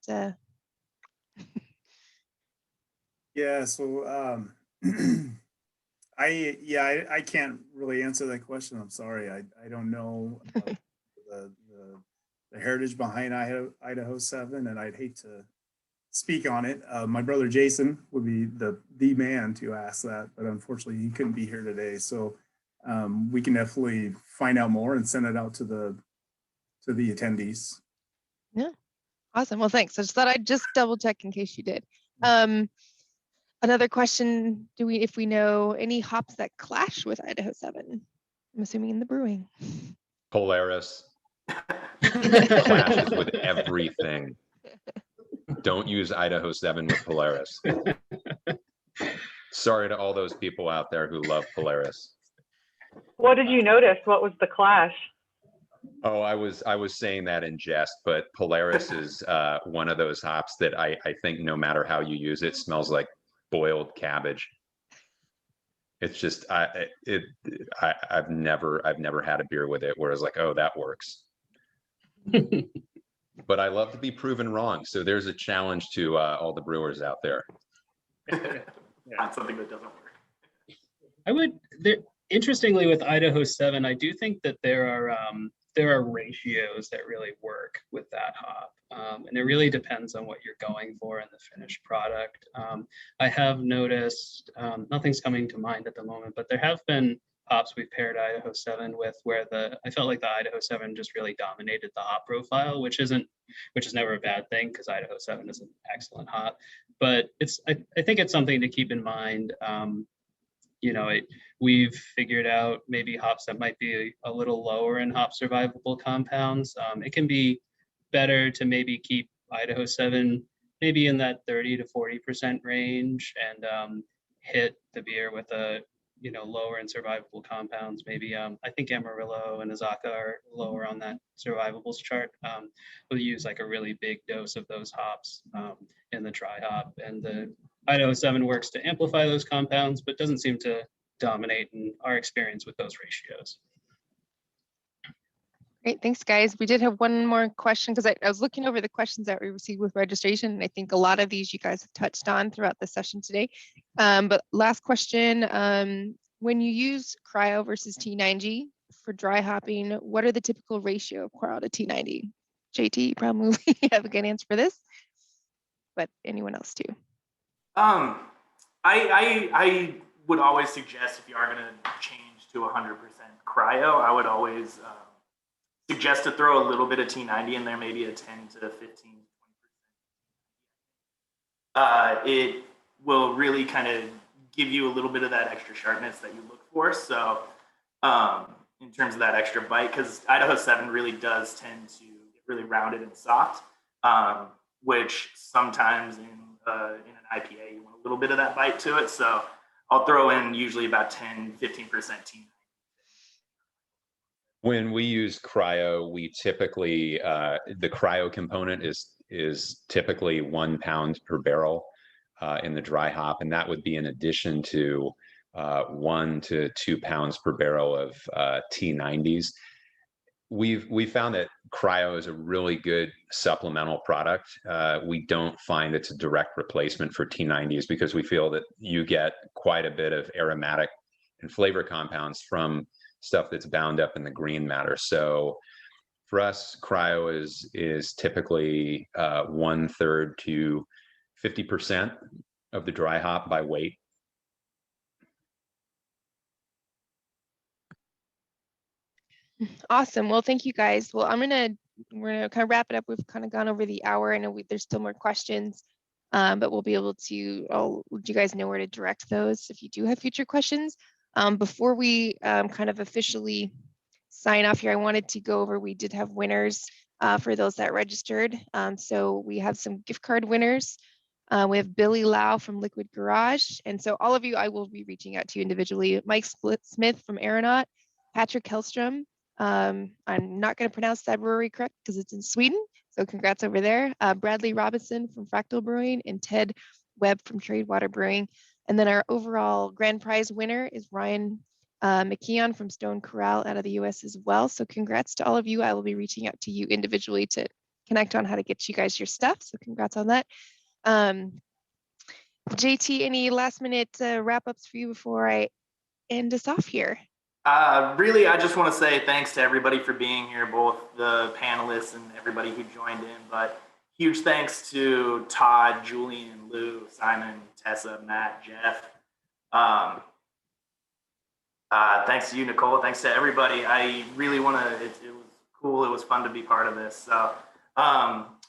Yeah, so I can't really answer that question. I'm sorry. I don't know the heritage behind Idaho 7, and I'd hate to speak on it. My brother Jason would be the man to ask that, but unfortunately he couldn't be here today. So we can definitely find out more and send it out to the attendees. Yeah, awesome. Well, thanks. I just thought I'd just double check in case you did. Another question, if we know any hops that clash with Idaho 7? I'm assuming in the brewing. Polaris. Clashes with everything. Don't use Idaho 7 with Polaris. Sorry to all those people out there who love Polaris. What did you notice? What was the clash? Oh, I was saying that in jest, but Polaris is one of those hops that I think no matter how you use it, smells like boiled cabbage. It's just I've never had a beer with it where it's like, oh, that works. But I love to be proven wrong. So there's a challenge to all the brewers out there. Not something that doesn't work. Interestingly, with Idaho 7, I do think that there are ratios that really work with that hop. And it really depends on what you're going for in the finished product. I have noticed, nothing's coming to mind at the moment, but there have been hops we've paired Idaho 7 with where I felt like the Idaho 7 just really dominated the hop profile, which is never a bad thing because Idaho 7 is an excellent hop. But I think it's something to keep in mind. We've figured out maybe hops that might be a little lower in hop survivable compounds. It can be better to maybe keep Idaho 7 maybe in that 30 to 40% range and hit the beer with a lower in survivable compounds. Maybe I think Amarillo and Azaka are lower on that survivables chart. We'll use like a really big dose of those hops in the dry hop, and the Idaho 7 works to amplify those compounds, but doesn't seem to dominate in our experience with those ratios. Great, thanks guys. We did have one more question because I was looking over the questions that we received with registration, and I think a lot of these you guys have touched on throughout the session today. But last question, when you use cryo versus T90 for dry hopping, what are the typical ratio of cryo to T90? JT, you probably have a good answer for this, but anyone else too? I would always suggest if you are going to change to 100% cryo, I would always suggest to throw a little bit of T90 in there, maybe a 10 to 15, 20%. It will really kind of give you a little bit of that extra sharpness that you look for. So in terms of that extra bite, because Idaho 7 really does tend to get really rounded and soft, which sometimes in an IPA, you want a little bit of that bite to it. So I'll throw in usually about 10, 15% T90. When we use cryo, we typically the cryo component is typically 1 pound per barrel in the dry hop, and that would be in addition to 1 to 2 pounds per barrel of T90s. We found that cryo is a really good supplemental product. We don't find it's a direct replacement for T90s because we feel that you get quite a bit of aromatic and flavor compounds from stuff that's bound up in the green matter. So for us, cryo is typically 1/3 to 50% of the dry hop by weight. Awesome. Well, thank you guys. Well, we're gonna kind of wrap it up. We've kind of gone over the hour. I know there's still more questions, but we'll be able to. I'll let you guys know where to direct those if you do have future questions. Before we kind of officially sign off here, I wanted to go over, we did have winners for those that registered. So we have some gift card winners. We have Billy Lau from Liquid Garage. And so all of you, I will be reaching out to you individually. Mike Smith from Aeronaut, Patrick Hellstrom. I'm not going to pronounce that brewery correct because it's in Sweden. So congrats over there. Bradley Robinson from Fractal Brewing and Ted Webb from Tradewater Brewing. And then our overall grand prize winner is Ryan McKeon from Stone Corral out of the US as well. So congrats to all of you. I will be reaching out to you individually to connect on how to get you guys your stuff. So congrats on that. JT, any last minute wrap ups for you before I end us off here? Really, I just want to say thanks to everybody for being here, both the panelists and everybody who joined in. But huge thanks to Todd, Julian, Lou, Simon, Tessa, Matt, Jeff. Thanks to you, Nicole. Thanks to everybody. I really want to, it was cool. It was fun to be part of this. So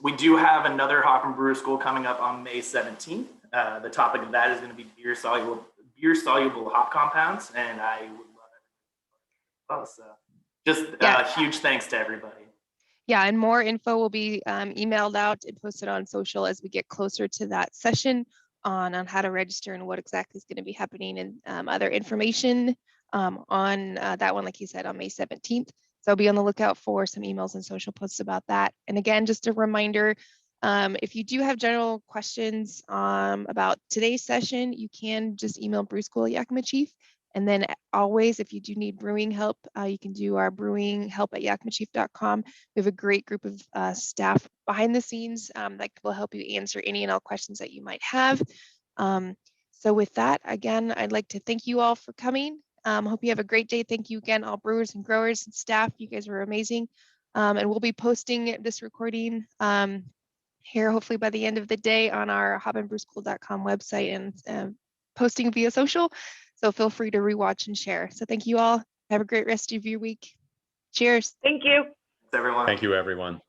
we do have another Hop and Brewer School coming up on May 17th. The topic of that is going to be beer soluble hop compounds. And I would love it. So just huge thanks to everybody. Yeah, and more info will be emailed out and posted on social as we get closer to that session on how to register and what exactly is going to be happening, and other information on that one, like you said, on May 17th. So be on the lookout for some emails and social posts about that. And again, just a reminder, if you do have general questions about today's session, you can just email Brew School at Yakima Chief. And then always, if you do need brewing help, you can do our brewing help at yakimachief.com. We have a great group of staff behind the scenes that will help you answer any and all questions that you might have. So with that, again, I'd like to thank you all for coming. Hope you have a great day. Thank you again, all brewers and growers and staff. You guys were amazing. And we'll be posting this recording here hopefully by the end of the day on our hopandbrewschool.com website and posting via social. So feel free to rewatch and share. So thank you all. Have a great rest of your week. Cheers. Thank you. Thanks, everyone. Thank you, everyone.